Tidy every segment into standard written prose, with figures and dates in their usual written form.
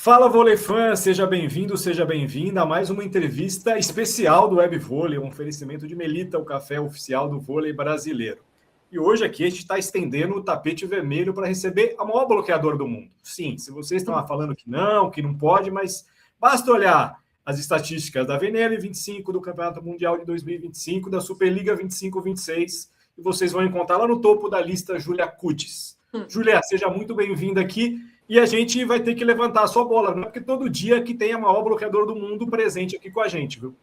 Fala, vôlei fã, seja bem-vindo, seja bem-vinda a mais uma entrevista especial do Web Vôlei, um oferecimento de Melita, o café oficial do vôlei brasileiro. E hoje aqui a gente está estendendo o tapete vermelho para receber a maior bloqueadora do mundo. Sim, se vocês estão falando que não pode, mas basta olhar as estatísticas da VNL 25, do Campeonato Mundial de 2025, da Superliga 25-26, e vocês vão encontrar lá no topo da lista Júlia Kutis. Júlia, seja muito bem-vinda aqui. E a gente vai ter que levantar a sua bola, não é porque todo dia que tem a maior bloqueadora do mundo presente aqui com a gente, viu?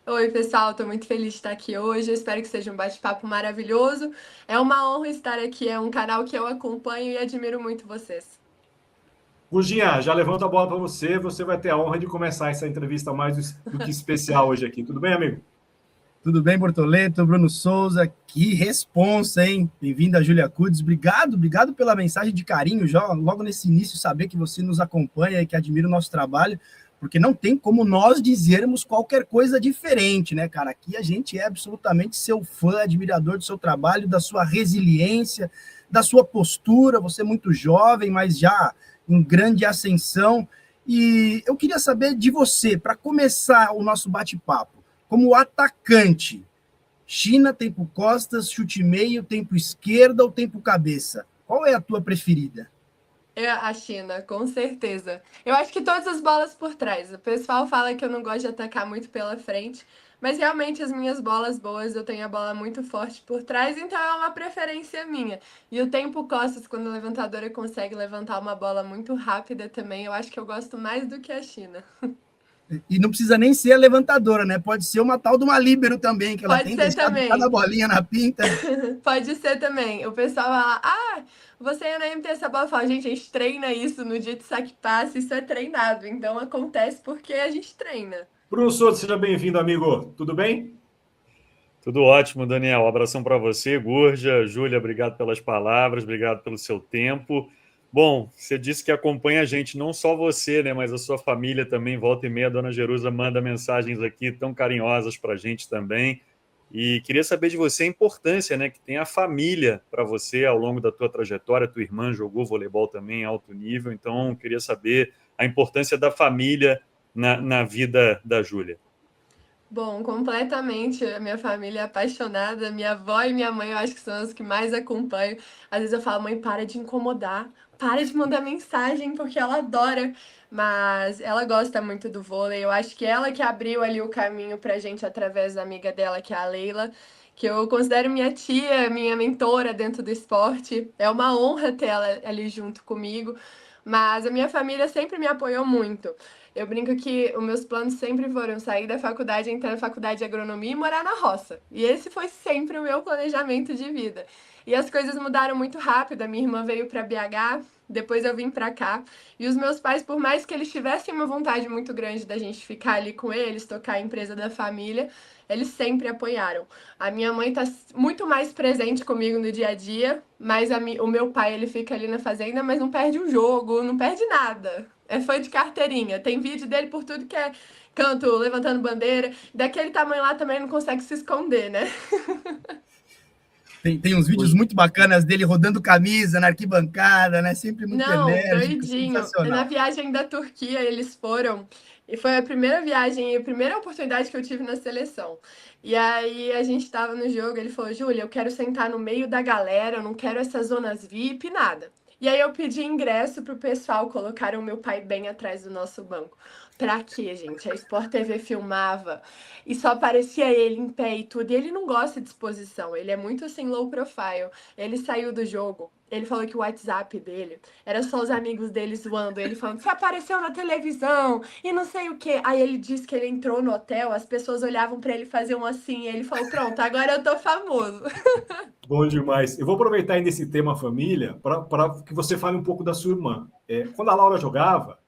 Oi, pessoal, estou muito feliz de estar aqui hoje. Eu espero que seja um bate-papo maravilhoso. É uma honra estar aqui. É um canal que eu acompanho e admiro muito vocês. Guginha, já levanto a bola para você. Você vai ter a honra de começar essa entrevista mais do que especial hoje aqui. Tudo bem, amigo? Tudo bem, Bortoleto, Bruno Souza, que responsa, hein? Bem-vindo a Júlia Kutis, obrigado pela mensagem de carinho, já logo nesse início, saber que você nos acompanha e que admira o nosso trabalho, porque não tem como nós dizermos qualquer coisa diferente, né, cara? Aqui a gente é absolutamente seu fã, admirador do seu trabalho, da sua resiliência, da sua postura, você é muito jovem, mas já em grande ascensão, e eu queria saber de você, para começar o nosso bate-papo, como atacante, China, tempo costas, chute meio, tempo esquerda ou tempo cabeça? Qual é a tua preferida? É a China, com certeza. Eu acho que todas as bolas por trás. O pessoal fala que eu não gosto de atacar muito pela frente, mas realmente as minhas bolas boas, eu tenho a bola muito forte por trás, então é uma preferência minha. E o tempo costas, quando a levantadora consegue levantar uma bola muito rápida também, eu acho que eu gosto mais do que a China. E não precisa nem ser a levantadora, né? Pode ser uma tal de uma líbero também, que ela Pode tem ser deixado cada também. bolinha na pinta. Pode ser também. O pessoal fala, você ia na MT essa bola. Fala, gente, a gente treina isso no dia de saque passe, isso é treinado. Então acontece porque a gente treina. Bruno Souza, seja bem-vindo, amigo. Tudo bem? Tudo ótimo, Daniel. Um abração para você, Gurja. Júlia, obrigado pelas palavras, obrigado pelo seu tempo. Bom, você disse que acompanha a gente, não só você, né, mas a sua família também. Volta e meia, a Dona Jerusa manda mensagens aqui tão carinhosas para a gente também. E queria saber de você a importância, né, que tem a família para você ao longo da tua trajetória. Tua irmã jogou voleibol também em alto nível, então queria saber a importância da família na vida da Júlia. Bom, completamente. A minha família é apaixonada. Minha avó e minha mãe, eu acho que são as que mais acompanho. Às vezes eu falo, mãe, para de incomodar, para de mandar mensagem, porque ela adora. Mas ela gosta muito do vôlei. Eu acho que ela que abriu ali o caminho pra gente através da amiga dela, que é a Leila, que eu considero minha tia, minha mentora dentro do esporte. É uma honra ter ela ali junto comigo. Mas a minha família sempre me apoiou muito. Eu brinco que os meus planos sempre foram sair da faculdade, entrar na faculdade de agronomia e morar na roça. E esse foi sempre o meu planejamento de vida. E as coisas mudaram muito rápido. A minha irmã veio para BH, depois eu vim para cá. E os meus pais, por mais que eles tivessem uma vontade muito grande da gente ficar ali com eles, tocar a empresa da família, eles sempre apoiaram. A minha mãe tá muito mais presente comigo no dia a dia, mas o meu pai, ele fica ali na fazenda, mas não perde um jogo, não perde nada. É fã de carteirinha. Tem vídeo dele por tudo que é canto, levantando bandeira. Daquele tamanho lá também não consegue se esconder, né? Tem uns vídeos muito bacanas dele rodando camisa na arquibancada, né? Sempre muito Não, enérgico, doidinho. Na sensacional. viagem da Turquia, eles foram. E foi a primeira viagem, a primeira oportunidade que eu tive na seleção. E aí a gente tava no jogo, ele falou, Júlia, eu quero sentar no meio da galera, eu não quero essas zonas VIP, nada. E aí eu pedi ingresso pro pessoal, colocaram meu pai bem atrás do nosso banco. Pra quê, gente? A Sport TV filmava e só aparecia ele em pé e tudo. E ele não gosta de exposição, ele é muito assim low profile. Ele saiu do jogo, ele falou que o WhatsApp dele era só os amigos dele zoando ele, falando, você apareceu na televisão e não sei o quê. Aí ele disse que ele entrou no hotel, as pessoas olhavam pra ele fazer um assim, e ele falou, pronto, agora eu tô famoso. Bom demais. Eu vou aproveitar ainda esse tema família para que você fale um pouco da sua irmã. Quando a Laura jogava,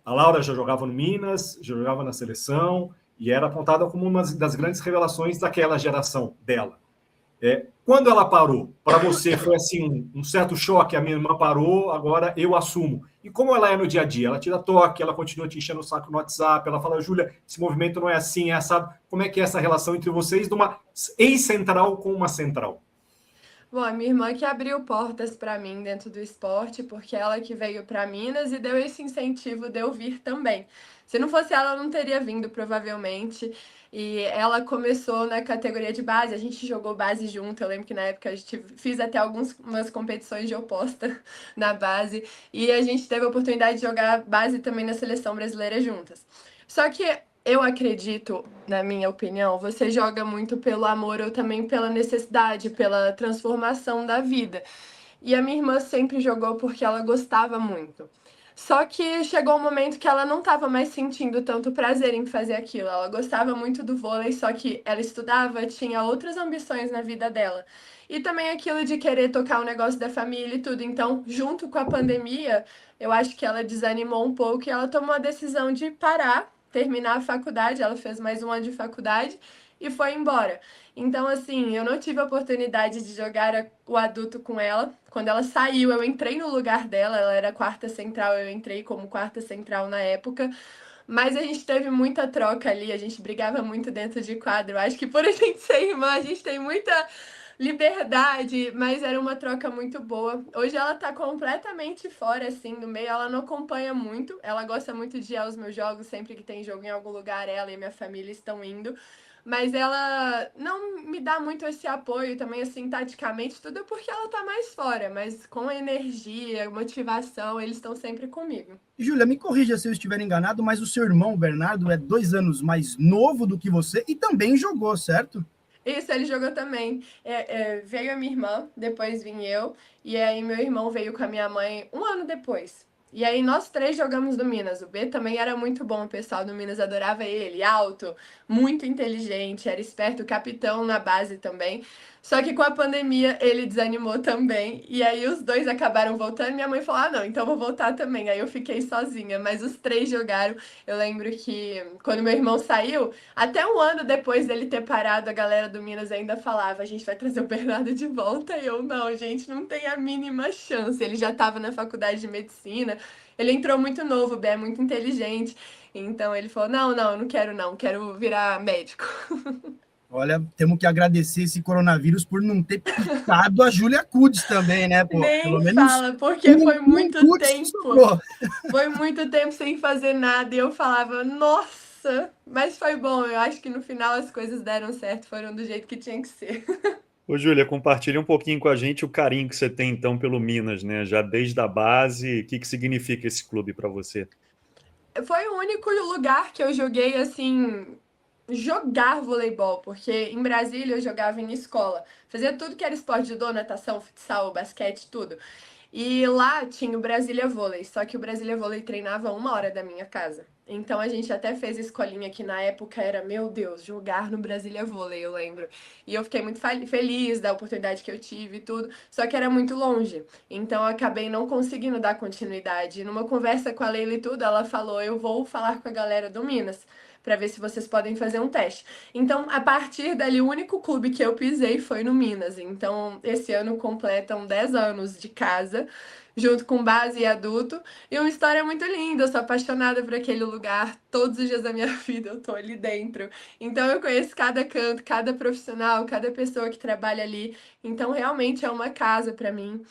a Laura já jogava no Minas, já jogava na seleção e era apontada como uma das grandes revelações daquela geração dela. Quando ela parou, para você foi assim um certo choque, a minha irmã parou, agora eu assumo. E como ela é no dia a dia? Ela tira toque, ela continua te enchendo o saco no WhatsApp, ela fala, Júlia, esse movimento não é assim, é assado. Como é que é essa relação entre vocês de uma ex-central com uma central? Bom, a minha irmã que abriu portas para mim dentro do esporte, porque ela que veio para Minas e deu esse incentivo de eu vir também. Se não fosse ela, eu não teria vindo, provavelmente. E ela começou na categoria de base, a gente jogou base junto. Eu lembro que na época a gente fiz até algumas competições de oposta na base. E a gente teve a oportunidade de jogar base também na seleção brasileira juntas. Só que eu acredito, na minha opinião, você joga muito pelo amor ou também pela necessidade, pela transformação da vida. E a minha irmã sempre jogou porque ela gostava muito. Só que chegou um momento que ela não estava mais sentindo tanto prazer em fazer aquilo. Ela gostava muito do vôlei, só que ela estudava, tinha outras ambições na vida dela. E também aquilo de querer tocar o negócio da família e tudo. Então, junto com a pandemia, eu acho que ela desanimou um pouco e ela tomou a decisão de parar, terminar a faculdade. Ela fez mais um ano de faculdade e foi embora. Então, assim, eu não tive a oportunidade de jogar o adulto com ela. Quando ela saiu, eu entrei no lugar dela, ela era quarta central, eu entrei como quarta central na época. Mas a gente teve muita troca ali, a gente brigava muito dentro de quadro. Eu acho que por a gente ser irmã, a gente tem muita liberdade, mas era uma troca muito boa. Hoje ela tá completamente fora, assim, no meio, ela não acompanha muito. Ela gosta muito de ir aos meus jogos, sempre que tem jogo em algum lugar, ela e minha família estão indo. Mas ela não me dá muito esse apoio também, assim, taticamente, tudo porque ela tá mais fora. Mas com energia, motivação, eles estão sempre comigo. Júlia, me corrija se eu estiver enganado, mas o seu irmão, Bernardo, é 2 anos mais novo do que você e também jogou, certo? Isso, ele jogou também. Veio a minha irmã, depois vim eu, e aí meu irmão veio com a minha mãe um ano depois. E aí nós três jogamos no Minas. O B também era muito bom, o pessoal do Minas adorava ele, alto, muito inteligente, era esperto, capitão na base também. Só que com a pandemia ele desanimou também, e aí os dois acabaram voltando. Minha mãe falou: ah, não, então vou voltar também. Aí eu fiquei sozinha, mas os três jogaram. Eu lembro que quando meu irmão saiu, até um ano depois dele ter parado, a galera do Minas ainda falava: a gente vai trazer o Bernardo de volta. E eu, não, gente, não tem a mínima chance. Ele já estava na faculdade de medicina, ele entrou muito novo, o Bé é muito inteligente. Então ele falou: não, não, eu não quero, não, quero virar médico. Olha, temos que agradecer esse coronavírus por não ter picado a Júlia Kudes também, né? Pô, pelo Nem menos fala, porque foi um muito Kudes que tempo. sobrou. Foi muito tempo sem fazer nada e eu falava, nossa, mas foi bom. Eu acho que no final as coisas deram certo, foram do jeito que tinha que ser. Ô, Júlia, compartilha um pouquinho com a gente o carinho que você tem, então, pelo Minas, né? Já desde a base, o que significa esse clube para você? Foi o único lugar que eu joguei assim, jogar voleibol, porque em Brasília eu jogava em escola. Fazia tudo que era esporte, judô, natação, futsal, basquete, tudo. E lá tinha o Brasília Vôlei, só que o Brasília Vôlei treinava 1 hora da minha casa. Então a gente até fez escolinha que na época era, meu Deus, jogar no Brasília Vôlei, eu lembro. E eu fiquei muito feliz da oportunidade que eu tive e tudo, só que era muito longe. Então eu acabei não conseguindo dar continuidade. E numa conversa com a Leila e tudo, ela falou: eu vou falar com a galera do Minas para ver se vocês podem fazer um teste. Então, a partir dali, o único clube que eu pisei foi no Minas. Então, esse ano completam 10 anos de casa, junto com base e adulto. E uma história muito linda. Eu sou apaixonada por aquele lugar. Todos os dias da minha vida eu tô ali dentro. Então, eu conheço cada canto, cada profissional, cada pessoa que trabalha ali. Então, realmente é uma casa para mim.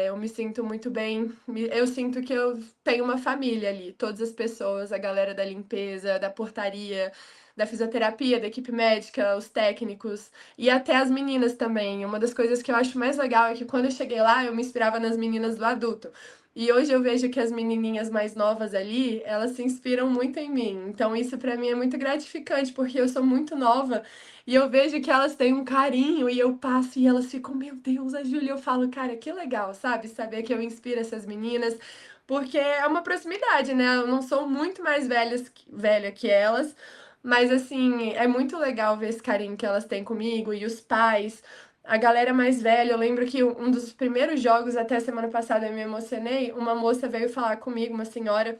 Eu me sinto muito bem. Eu sinto que eu tenho uma família ali. Todas as pessoas, a galera da limpeza, da portaria, da fisioterapia, da equipe médica, os técnicos e até as meninas também. Uma das coisas que eu acho mais legal é que quando eu cheguei lá, eu me inspirava nas meninas do adulto. E hoje eu vejo que as menininhas mais novas ali, elas se inspiram muito em mim. Então isso pra mim é muito gratificante, porque eu sou muito nova e eu vejo que elas têm um carinho e eu passo e elas ficam, meu Deus, a Júlia, eu falo, cara, que legal, sabe? Saber que eu inspiro essas meninas, porque é uma proximidade, né? Eu não sou muito mais velha que elas, mas assim, é muito legal ver esse carinho que elas têm comigo e os pais. A galera mais velha, eu lembro que um dos primeiros jogos, até semana passada eu me emocionei, uma moça veio falar comigo, uma senhora,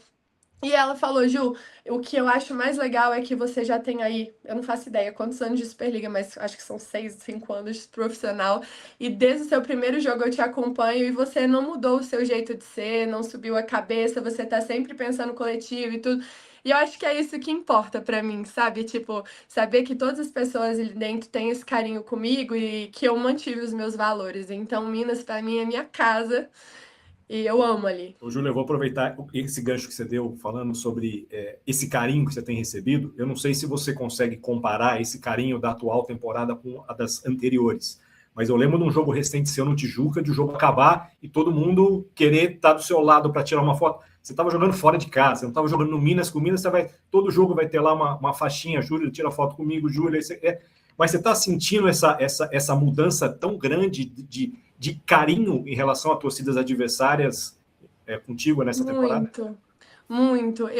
e ela falou: Ju, o que eu acho mais legal é que você já tem aí, eu não faço ideia quantos anos de Superliga, mas acho que são 6, 5 anos de profissional, e desde o seu primeiro jogo eu te acompanho e você não mudou o seu jeito de ser, não subiu a cabeça, você tá sempre pensando coletivo e tudo. E eu acho que é isso que importa pra mim, sabe? Tipo, saber que todas as pessoas ali dentro têm esse carinho comigo e que eu mantive os meus valores. Então, Minas, pra mim, é minha casa e eu amo ali. Ô, Júlio, eu vou aproveitar esse gancho que você deu, falando sobre esse carinho que você tem recebido. Eu não sei se você consegue comparar esse carinho da atual temporada com a das anteriores, mas eu lembro de um jogo recente seu no Tijuca, de o jogo acabar e todo mundo querer estar do seu lado para tirar uma foto. Você estava jogando fora de casa, você não estava jogando no Minas. Com Minas, todo jogo vai ter lá uma faixinha, Júlio, tira foto comigo, Júlio. Mas você está sentindo essa mudança tão grande de carinho em relação a torcidas adversárias contigo nessa temporada? Muito, muito.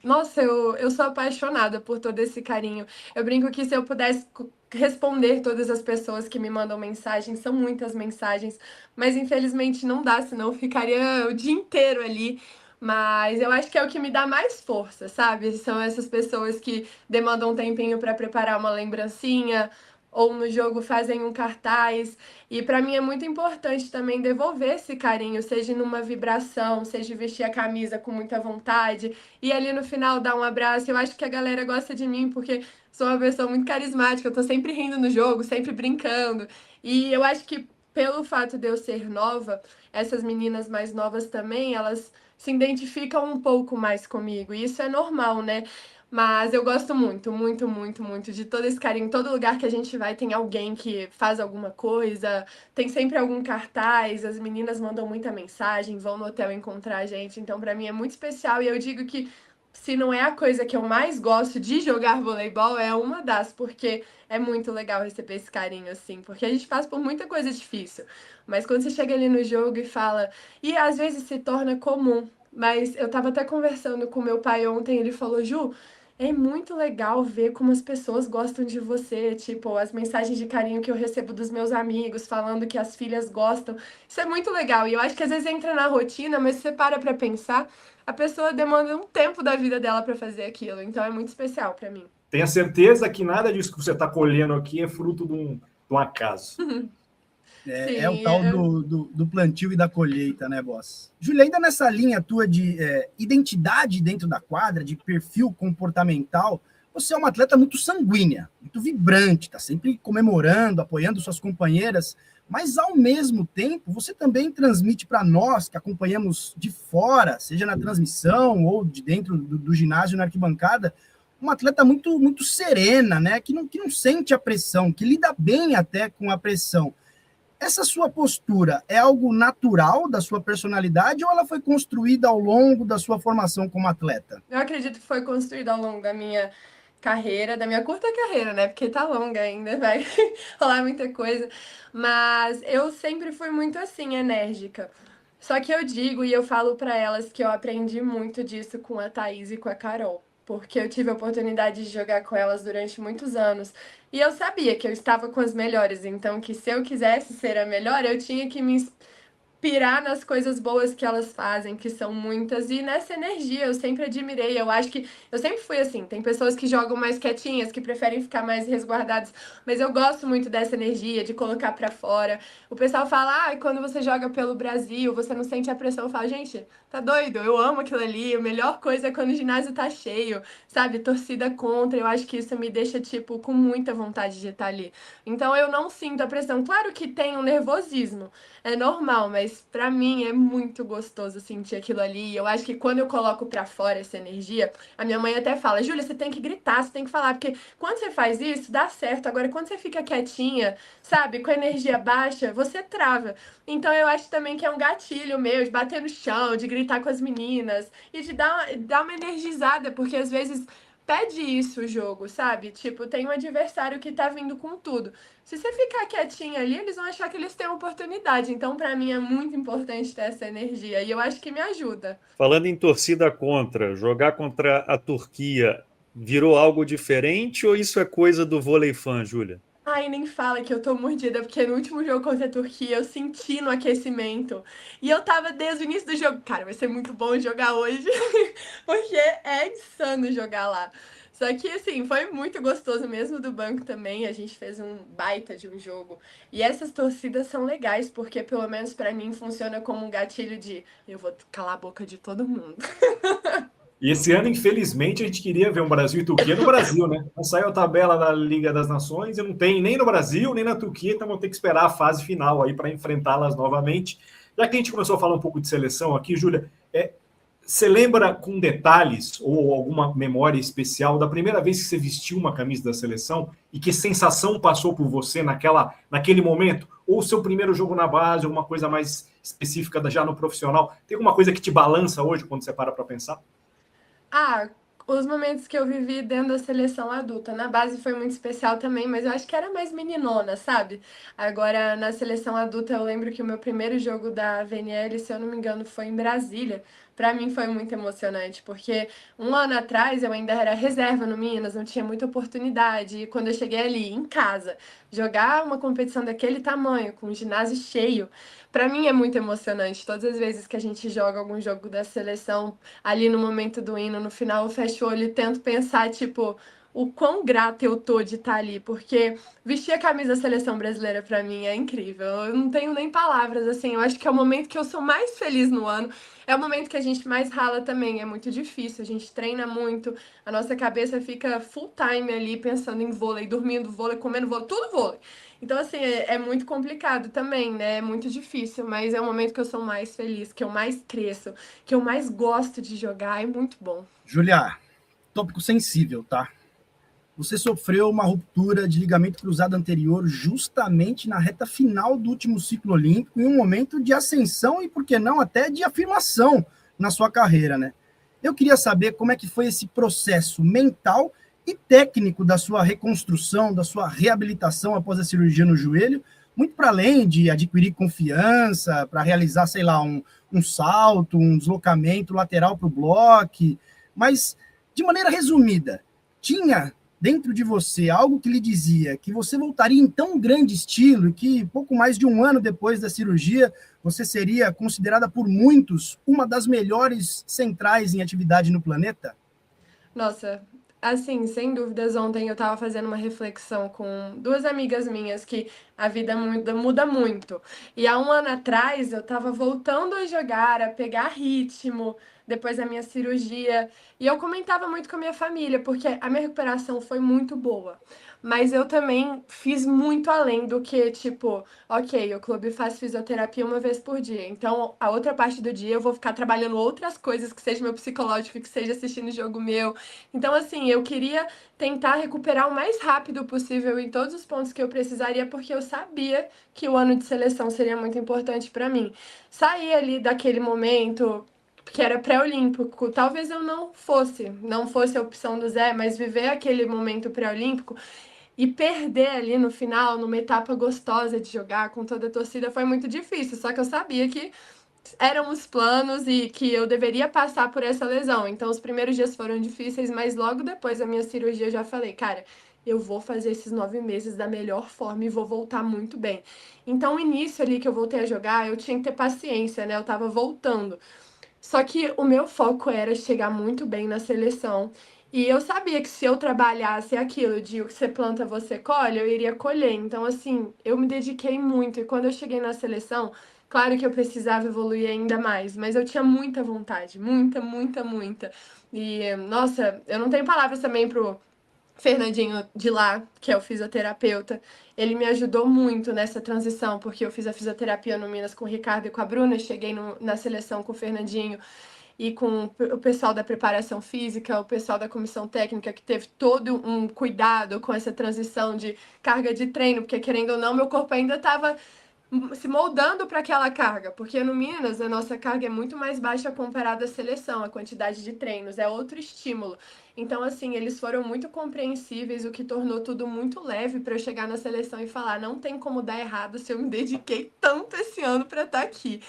Nossa, eu sou apaixonada por todo esse carinho. Eu brinco que se eu pudesse responder todas as pessoas que me mandam mensagens, são muitas mensagens, mas infelizmente não dá, senão eu ficaria o dia inteiro ali. Mas eu acho que é o que me dá mais força, sabe? São essas pessoas que demandam um tempinho para preparar uma lembrancinha, ou no jogo fazem um cartaz. E para mim é muito importante também devolver esse carinho, seja numa vibração, seja vestir a camisa com muita vontade, e ali no final dar um abraço. Eu acho que a galera gosta de mim porque sou uma pessoa muito carismática, eu tô sempre rindo no jogo, sempre brincando. E eu acho que pelo fato de eu ser nova, essas meninas mais novas também, elas se identificam um pouco mais comigo. E isso é normal, né? Mas eu gosto muito, muito, muito, muito de todo esse carinho. Todo lugar que a gente vai tem alguém que faz alguma coisa, tem sempre algum cartaz, as meninas mandam muita mensagem, vão no hotel encontrar a gente. Então, pra mim é muito especial e eu digo que se não é a coisa que eu mais gosto de jogar voleibol, é uma das, porque é muito legal receber esse carinho assim, porque a gente passa por muita coisa difícil. Mas quando você chega ali no jogo e fala, e às vezes se torna comum. Mas eu tava até conversando com meu pai ontem, ele falou, Ju, é muito legal ver como as pessoas gostam de você, tipo, as mensagens de carinho que eu recebo dos meus amigos falando que as filhas gostam. Isso é muito legal. E eu acho que às vezes entra na rotina, mas se você para pensar, a pessoa demanda um tempo da vida dela pra fazer aquilo. Então é muito especial pra mim. Tenha certeza que nada disso que você está colhendo aqui é fruto de um acaso. É o Sim, tal do plantio e da colheita, né, boss? Júlia, ainda nessa linha tua de identidade dentro da quadra, de perfil comportamental, você é uma atleta muito sanguínea, muito vibrante, tá sempre comemorando, apoiando suas companheiras, mas ao mesmo tempo você também transmite para nós que acompanhamos de fora, seja na transmissão ou de dentro do ginásio na arquibancada, uma atleta muito, muito serena, né? Que não sente a pressão, que lida bem até com a pressão. Essa sua postura é algo natural da sua personalidade ou ela foi construída ao longo da sua formação como atleta? eu acredito que foi construído ao longo da minha carreira, da minha curta carreira, né? Porque tá longa ainda, vai rolar muita coisa. Mas eu sempre fui muito assim, enérgica. Só que eu digo e eu falo pra elas que eu aprendi muito disso com a Thaís e com a Carol. Porque eu tive a oportunidade de jogar com elas durante muitos anos. E eu sabia que eu estava com as melhores. Então, que se eu quisesse ser a melhor, eu tinha que me pirar nas coisas boas que elas fazem, que são muitas, e nessa energia eu sempre admirei. Eu acho que eu sempre fui assim. Tem pessoas que jogam mais quietinhas, que preferem ficar mais resguardadas, mas eu gosto muito dessa energia de colocar pra fora. O pessoal fala: "Ah, quando você joga pelo Brasil, você não sente a pressão". Eu falo: "Gente, tá doido? Eu amo aquilo ali. A melhor coisa é quando o ginásio tá cheio, sabe? Torcida contra. Eu acho que isso me deixa tipo com muita vontade de estar ali. Então eu não sinto a pressão. Claro que tem um nervosismo, é normal, mas pra mim é muito gostoso sentir aquilo ali. Eu acho que quando eu coloco pra fora essa energia, a minha mãe até fala: Júlia, você tem que gritar, você tem que falar, porque quando você faz isso, dá certo. Agora, quando você fica quietinha, sabe, com a energia baixa, você trava. Então, eu acho também que é um gatilho meu de bater no chão, de gritar com as meninas e de dar uma energizada, porque às vezes pede isso o jogo, sabe? Tipo, tem um adversário que tá vindo com tudo. Se você ficar quietinho ali, eles vão achar que eles têm oportunidade. Então, pra mim, é muito importante ter essa energia. E eu acho que me ajuda. Falando em torcida contra, jogar contra a Turquia virou algo diferente ou isso é coisa do vôlei fã, Júlia? Ai, nem fala que eu tô mordida, porque no último jogo contra a Turquia eu senti no aquecimento. E eu tava desde o início do jogo. Cara, vai ser muito bom jogar hoje, porque é insano jogar lá. Só que, assim, foi muito gostoso mesmo do banco também. A gente fez um baita de um jogo. E essas torcidas são legais, porque pelo menos pra mim funciona como um gatilho de eu vou calar a boca de todo mundo. E esse ano, infelizmente, a gente queria ver um Brasil e Turquia no Brasil, né? Não saiu a tabela da Liga das Nações e não tem nem no Brasil, nem na Turquia, então vamos ter que esperar a fase final aí para enfrentá-las novamente. Já que a gente começou a falar um pouco de seleção aqui, Júlia, você lembra com detalhes ou alguma memória especial da primeira vez que você vestiu uma camisa da seleção e que sensação passou por você naquele momento? Ou o seu primeiro jogo na base, alguma coisa mais específica já no profissional? Tem alguma coisa que te balança hoje quando você para pensar? Ah, os momentos que eu vivi dentro da seleção adulta. Na base foi muito especial também, mas eu acho que era mais meninona, sabe? Agora, na seleção adulta, eu lembro que o meu primeiro jogo da VNL, se eu não me engano, foi em Brasília. Pra mim foi muito emocionante, porque um ano atrás eu ainda era reserva no Minas, não tinha muita oportunidade. E quando eu cheguei ali em casa, jogar uma competição daquele tamanho, com o ginásio cheio, pra mim é muito emocionante. Todas as vezes que a gente joga algum jogo da seleção, ali no momento do hino, no final eu fecho o olho e tento pensar, tipo, o quão grata eu tô de estar ali, porque vestir a camisa da seleção brasileira pra mim é incrível. Eu não tenho nem palavras, assim, eu acho que é o momento que eu sou mais feliz no ano. É o momento que a gente mais rala também, é muito difícil, a gente treina muito, a nossa cabeça fica full time ali pensando em vôlei, dormindo vôlei, comendo vôlei, tudo vôlei. Então, assim, é muito complicado também, né? É muito difícil, mas é o momento que eu sou mais feliz, que eu mais cresço, que eu mais gosto de jogar, é muito bom. Júlia, tópico sensível, tá? Você sofreu uma ruptura de ligamento cruzado anterior justamente na reta final do último ciclo olímpico, em um momento de ascensão e, por que não, até de afirmação na sua carreira, né? Eu queria saber como é que foi esse processo mental e técnico da sua reconstrução, da sua reabilitação após a cirurgia no joelho, muito para além de adquirir confiança, para realizar, sei lá, um salto, um deslocamento lateral para o bloco, mas, de maneira resumida, tinha dentro de você algo que lhe dizia que você voltaria em tão grande estilo e que pouco mais de um ano depois da cirurgia você seria considerada por muitos uma das melhores centrais em atividade no planeta? Nossa, assim, sem dúvidas, ontem eu tava fazendo uma reflexão com duas amigas minhas que a vida muda muito. E há um ano atrás eu tava voltando a jogar, a pegar ritmo, depois da minha cirurgia. E eu comentava muito com a minha família, porque a minha recuperação foi muito boa. Mas eu também fiz muito além do que, tipo, ok, o clube faz fisioterapia uma vez por dia. Então, a outra parte do dia eu vou ficar trabalhando outras coisas, que seja meu psicológico, que seja assistindo jogo meu. Então, assim, eu queria tentar recuperar o mais rápido possível em todos os pontos que eu precisaria, porque eu sabia que o ano de seleção seria muito importante para mim. Sair ali daquele momento que era pré-olímpico, talvez eu não fosse a opção do Zé, mas viver aquele momento pré-olímpico e perder ali no final, numa etapa gostosa de jogar com toda a torcida, foi muito difícil. Só que eu sabia que eram os planos e que eu deveria passar por essa lesão. Então, os primeiros dias foram difíceis, mas logo depois da minha cirurgia eu já falei, cara, eu vou fazer esses 9 meses da melhor forma e vou voltar muito bem. Então, o início ali que eu voltei a jogar, eu tinha que ter paciência, né? Eu tava voltando. Só que o meu foco era chegar muito bem na seleção. E eu sabia que se eu trabalhasse aquilo de o que você planta, você colhe, eu iria colher. Então, assim, eu me dediquei muito. E quando eu cheguei na seleção, claro que eu precisava evoluir ainda mais, mas eu tinha muita vontade, muita, muita, muita. E, nossa, eu não tenho palavras também pro Fernandinho de lá, que é o fisioterapeuta, ele me ajudou muito nessa transição, porque eu fiz a fisioterapia no Minas com o Ricardo e com a Bruna, cheguei na seleção com o Fernandinho e com o pessoal da preparação física, o pessoal da comissão técnica, que teve todo um cuidado com essa transição de carga de treino, porque querendo ou não, meu corpo ainda estava se moldando para aquela carga, porque no Minas a nossa carga é muito mais baixa comparada à seleção, a quantidade de treinos é outro estímulo. Então, assim, eles foram muito compreensíveis, o que tornou tudo muito leve para eu chegar na seleção e falar: não tem como dar errado se eu me dediquei tanto esse ano para estar aqui.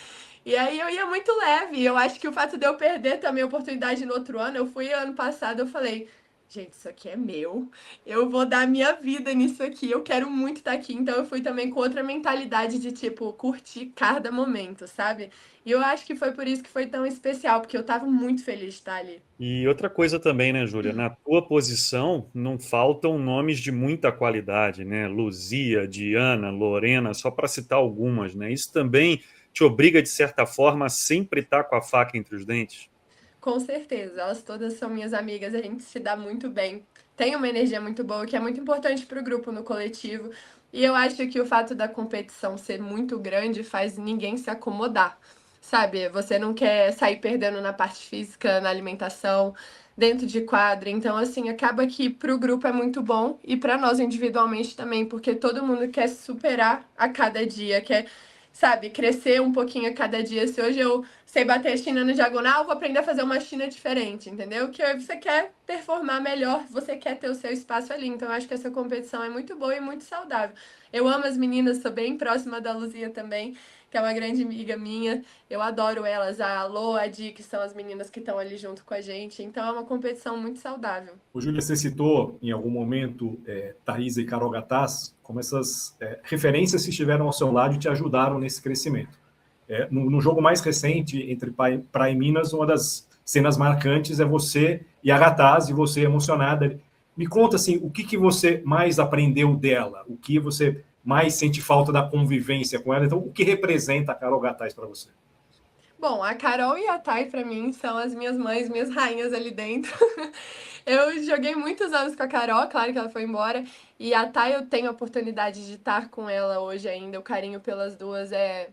E aí eu ia muito leve. Eu acho que o fato de eu perder também a oportunidade no outro ano, eu fui ano passado, eu falei, gente, isso aqui é meu. Eu vou dar minha vida nisso aqui. Eu quero muito estar aqui. Então eu fui também com outra mentalidade de tipo curtir cada momento, sabe? E eu acho que foi por isso que foi tão especial, porque eu tava muito feliz de estar ali. E outra coisa também, né, Júlia? Na tua posição não faltam nomes de muita qualidade, né? Luzia, Diana, Lorena, só para citar algumas, né? Isso também te obriga, de certa forma, a sempre estar com a faca entre os dentes. Com certeza, elas todas são minhas amigas, a gente se dá muito bem. Tem uma energia muito boa, que é muito importante para o grupo, no coletivo. E eu acho que o fato da competição ser muito grande faz ninguém se acomodar, sabe? Você não quer sair perdendo na parte física, na alimentação, dentro de quadra. Então, assim, acaba que para o grupo é muito bom e para nós individualmente também, porque todo mundo quer se superar a cada dia, quer, sabe, crescer um pouquinho a cada dia. Se hoje eu sei bater a China no diagonal, vou aprender a fazer uma China diferente, entendeu? Que você quer performar melhor, você quer ter o seu espaço ali. Então, eu acho que essa competição é muito boa e muito saudável. Eu amo as meninas, sou bem próxima da Luzia também, que é uma grande amiga minha. Eu adoro elas, a Lô, a Di, que são as meninas que estão ali junto com a gente. Então, é uma competição muito saudável. O Júlia, você citou em algum momento Thaisa e Carol Gataz como essas referências que estiveram ao seu lado e te ajudaram nesse crescimento. No jogo mais recente, entre Praia e Minas, uma das cenas marcantes é você e a Gataz, e você emocionada. Me conta, assim, o que você mais aprendeu dela? O que você mais sente falta da convivência com ela? Então, o que representa a Carol Gataz para você? Bom, a Carol e a Thay, pra mim, são as minhas mães, minhas rainhas ali dentro. Eu joguei muitos anos com a Carol, claro que ela foi embora. E a Thay, eu tenho a oportunidade de estar com ela hoje ainda. O carinho pelas duas é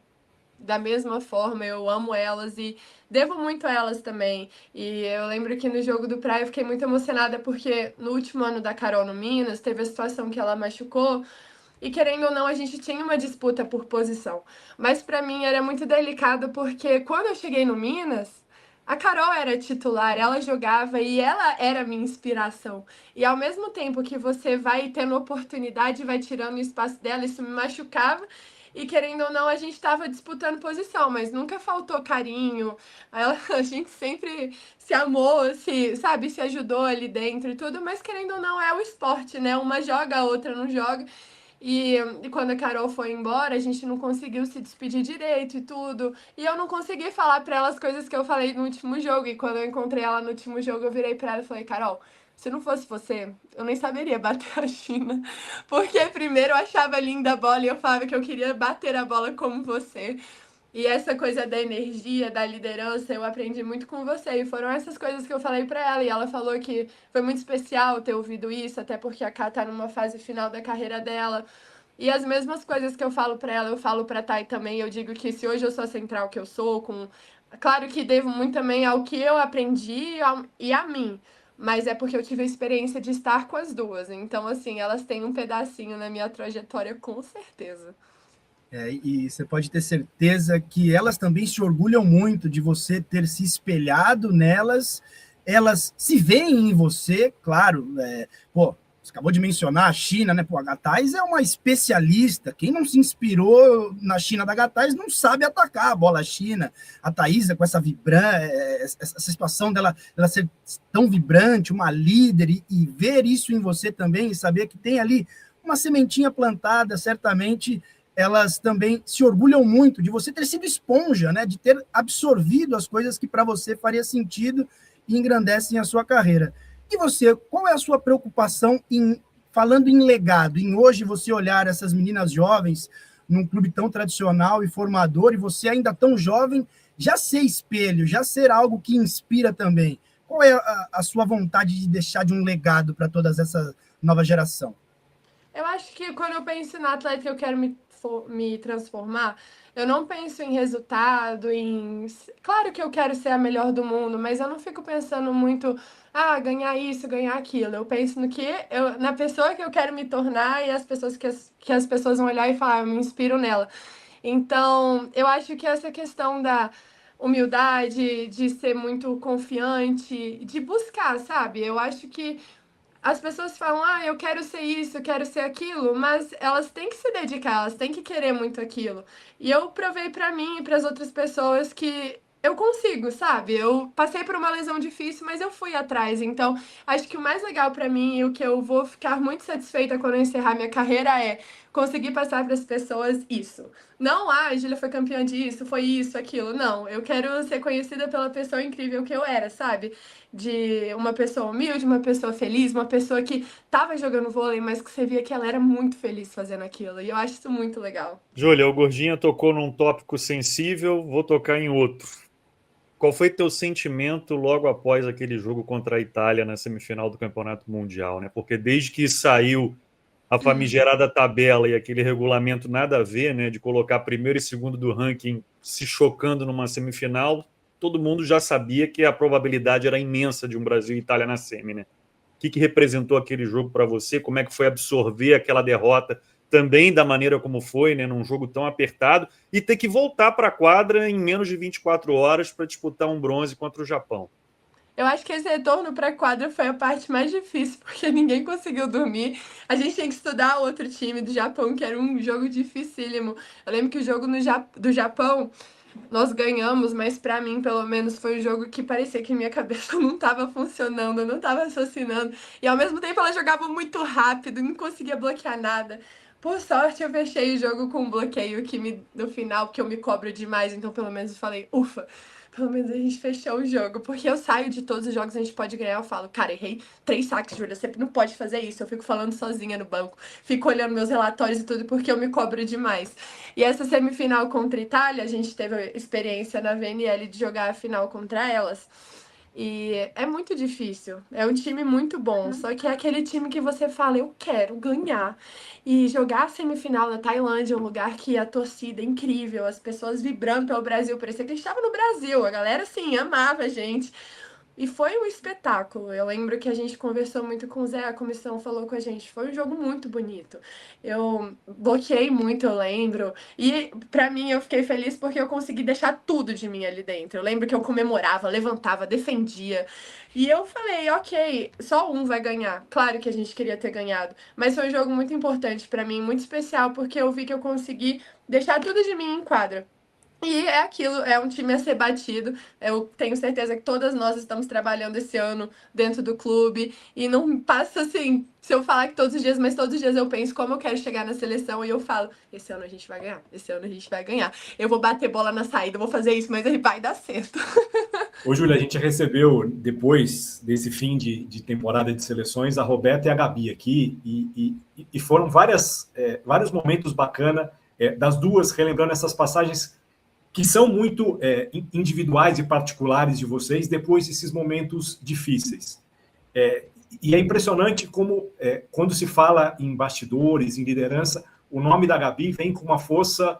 da mesma forma, eu amo elas e devo muito a elas também. E eu lembro que no jogo do Praia eu fiquei muito emocionada porque no último ano da Carol no Minas, teve a situação que ela machucou. E querendo ou não, a gente tinha uma disputa por posição. Mas pra mim era muito delicado porque quando eu cheguei no Minas, a Carol era titular, ela jogava e ela era minha inspiração. E ao mesmo tempo que você vai tendo oportunidade, vai tirando o espaço dela, isso me machucava. E querendo ou não, a gente estava disputando posição, mas nunca faltou carinho. A gente sempre se amou, sabe, se ajudou ali dentro e tudo, mas querendo ou não, é o esporte, né? Uma joga, a outra não joga. E quando a Carol foi embora, a gente não conseguiu se despedir direito e tudo. E eu não consegui falar pra ela as coisas que eu falei no último jogo. E quando eu encontrei ela no último jogo, eu virei pra ela e falei: Carol, se não fosse você, eu nem saberia bater a China. Porque primeiro eu achava linda a bola e eu falava que eu queria bater a bola como você. E essa coisa da energia, da liderança, eu aprendi muito com você. E foram essas coisas que eu falei pra ela. E ela falou que foi muito especial ter ouvido isso, até porque a Ká tá numa fase final da carreira dela. E as mesmas coisas que eu falo pra ela, eu falo pra Thay também. Eu digo que se hoje eu sou a central que eu sou, com... Claro que devo muito também ao que eu aprendi e a mim. Mas é porque eu tive a experiência de estar com as duas. Então, assim, elas têm um pedacinho na minha trajetória, com certeza. E você pode ter certeza que elas também se orgulham muito de você ter se espelhado nelas, elas se veem em você, claro, pô, você acabou de mencionar a China, né? Pô, a Gataz é uma especialista. Quem não se inspirou na China da Gataz não sabe atacar a bola China. A Thaisa, com essa essa situação dela ser tão vibrante, uma líder, e ver isso em você também, e saber que tem ali uma sementinha plantada, certamente elas também se orgulham muito de você ter sido esponja, né? De ter absorvido as coisas que para você faria sentido e engrandecem a sua carreira. E você, qual é a sua preocupação falando em legado, em hoje você olhar essas meninas jovens num clube tão tradicional e formador, e você ainda tão jovem, já ser espelho, já ser algo que inspira também? Qual é a sua vontade de deixar de um legado para toda essa nova geração? Eu acho que quando eu penso na atleta que eu quero me transformar, eu não penso em resultado, em. Claro que eu quero ser a melhor do mundo, mas eu não fico pensando muito, ganhar isso, ganhar aquilo. Eu penso no que na pessoa que eu quero me tornar e as pessoas que as pessoas vão olhar e falar, eu me inspiro nela. Então, eu acho que essa questão da humildade, de ser muito confiante, de buscar, sabe? Eu acho que as pessoas falam, eu quero ser isso, eu quero ser aquilo, mas elas têm que se dedicar, elas têm que querer muito aquilo. E eu provei pra mim e para as outras pessoas que eu consigo, sabe? Eu passei por uma lesão difícil, mas eu fui atrás. Então, acho que o mais legal pra mim e o que eu vou ficar muito satisfeita quando eu encerrar minha carreira é conseguir passar para as pessoas isso. Não, a Júlia foi campeã disso, foi isso, aquilo. Não, eu quero ser conhecida pela pessoa incrível que eu era, sabe? De uma pessoa humilde, uma pessoa feliz, uma pessoa que tava jogando vôlei, mas que você via que ela era muito feliz fazendo aquilo. E eu acho isso muito legal. Júlia, o Gordinha tocou num tópico sensível, vou tocar em outro. qual foi teu sentimento logo após aquele jogo contra a Itália na semifinal do Campeonato Mundial, né? Porque desde que saiu a famigerada tabela e aquele regulamento nada a ver, né, de colocar primeiro e segundo do ranking se chocando numa semifinal, todo mundo já sabia que a probabilidade era imensa de um Brasil e Itália na semi, né? O que representou aquele jogo para você? Como é que foi absorver aquela derrota também da maneira como foi, né, num jogo tão apertado, e ter que voltar para a quadra em menos de 24 horas para disputar um bronze contra o Japão? Eu acho que esse retorno para a quadra foi a parte mais difícil, porque ninguém conseguiu dormir. A gente tinha que estudar outro time do Japão, que era um jogo dificílimo. Eu lembro que o jogo do Japão nós ganhamos, mas para mim, pelo menos, foi um jogo que parecia que minha cabeça não estava funcionando, eu não estava raciocinando. E ao mesmo tempo ela jogava muito rápido, não conseguia bloquear nada. Por sorte, eu fechei o jogo com um bloqueio no final, que eu me cobro demais, então pelo menos eu falei, ufa, pelo menos a gente fechou o jogo. Porque eu saio de todos os jogos a gente pode ganhar, eu falo, cara, errei 3 saques, Júlia, você não pode fazer isso. Eu fico falando sozinha no banco, fico olhando meus relatórios e tudo, porque eu me cobro demais. E essa semifinal contra a Itália, a gente teve a experiência na VNL de jogar a final contra elas. E é muito difícil. É um time muito bom. Só que é aquele time que você fala, eu quero ganhar. E jogar a semifinal na Tailândia, um lugar que a torcida é incrível, as pessoas vibrando pelo Brasil, parecia que a gente estava no Brasil. A galera, assim, amava a gente. E foi um espetáculo. Eu lembro que a gente conversou muito com o Zé, a comissão falou com a gente. Foi um jogo muito bonito. Eu bloqueei muito, eu lembro. E pra mim eu fiquei feliz porque eu consegui deixar tudo de mim ali dentro. Eu lembro que eu comemorava, levantava, defendia. E eu falei, ok, só um vai ganhar. Claro que a gente queria ter ganhado, mas foi um jogo muito importante pra mim, muito especial, porque eu vi que eu consegui deixar tudo de mim em quadra. E é aquilo, é um time a ser batido. Eu tenho certeza que todas nós estamos trabalhando esse ano dentro do clube. E não passa assim, se eu falar que todos os dias, mas todos os dias eu penso como eu quero chegar na seleção e eu falo, esse ano a gente vai ganhar, esse ano a gente vai ganhar. Eu vou bater bola na saída, eu vou fazer isso, mas aí vai dar certo. Ô, Júlia, a gente recebeu, depois desse fim de temporada de seleções, a Roberta e a Gabi aqui, e foram vários momentos bacanas das duas, relembrando essas passagens que são muito individuais e particulares de vocês, depois desses momentos difíceis. E é impressionante como, quando se fala em bastidores, em liderança, o nome da Gabi vem com uma força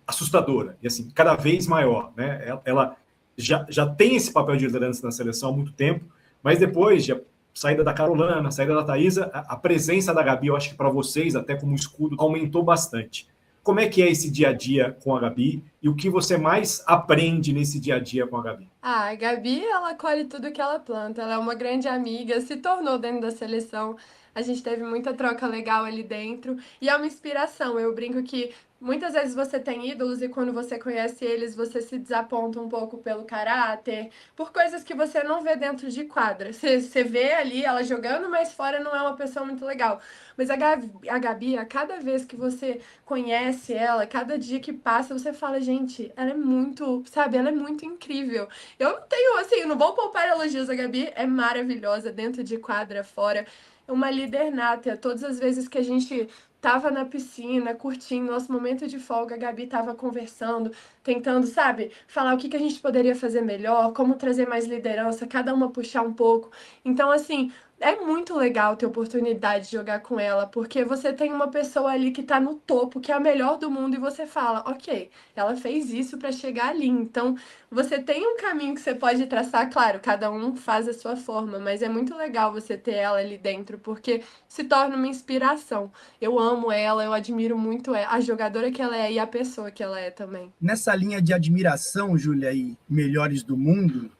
assustadora, e assim, cada vez maior, né? Ela já tem esse papel de liderança na seleção há muito tempo, mas depois de saída da Carolina, saída da Thaisa, a presença da Gabi, eu acho que para vocês, até como escudo, aumentou bastante. Como é que é esse dia a dia com a Gabi e o que você mais aprende nesse dia a dia com a Gabi? A Gabi, ela colhe tudo que ela planta. Ela é uma grande amiga, se tornou dentro da seleção. A gente teve muita troca legal ali dentro e é uma inspiração. Eu brinco que muitas vezes você tem ídolos e quando você conhece eles, você se desaponta um pouco pelo caráter, por coisas que você não vê dentro de quadra. Você vê ali ela jogando, mas fora não é uma pessoa muito legal. Mas a Gabi, a cada vez que você conhece ela, cada dia que passa, você fala, gente, ela é muito, sabe, ela é muito incrível. Eu não tenho, assim, não vou poupar elogios. A Gabi é maravilhosa dentro de quadra, fora. É uma líder nata. Todas as vezes que a gente tava na piscina, curtindo nosso momento de folga, a Gabi tava conversando, tentando, sabe, falar o que que a gente poderia fazer melhor, como trazer mais liderança, cada uma puxar um pouco. Então, assim, é muito legal ter oportunidade de jogar com ela, porque você tem uma pessoa ali que tá no topo, que é a melhor do mundo, e você fala, ok, ela fez isso pra chegar ali. Então, você tem um caminho que você pode traçar, claro, cada um faz a sua forma, mas é muito legal você ter ela ali dentro, porque se torna uma inspiração. Eu amo ela, eu admiro muito a jogadora que ela é e a pessoa que ela é também. Nessa linha de admiração, Júlia, e melhores do mundo,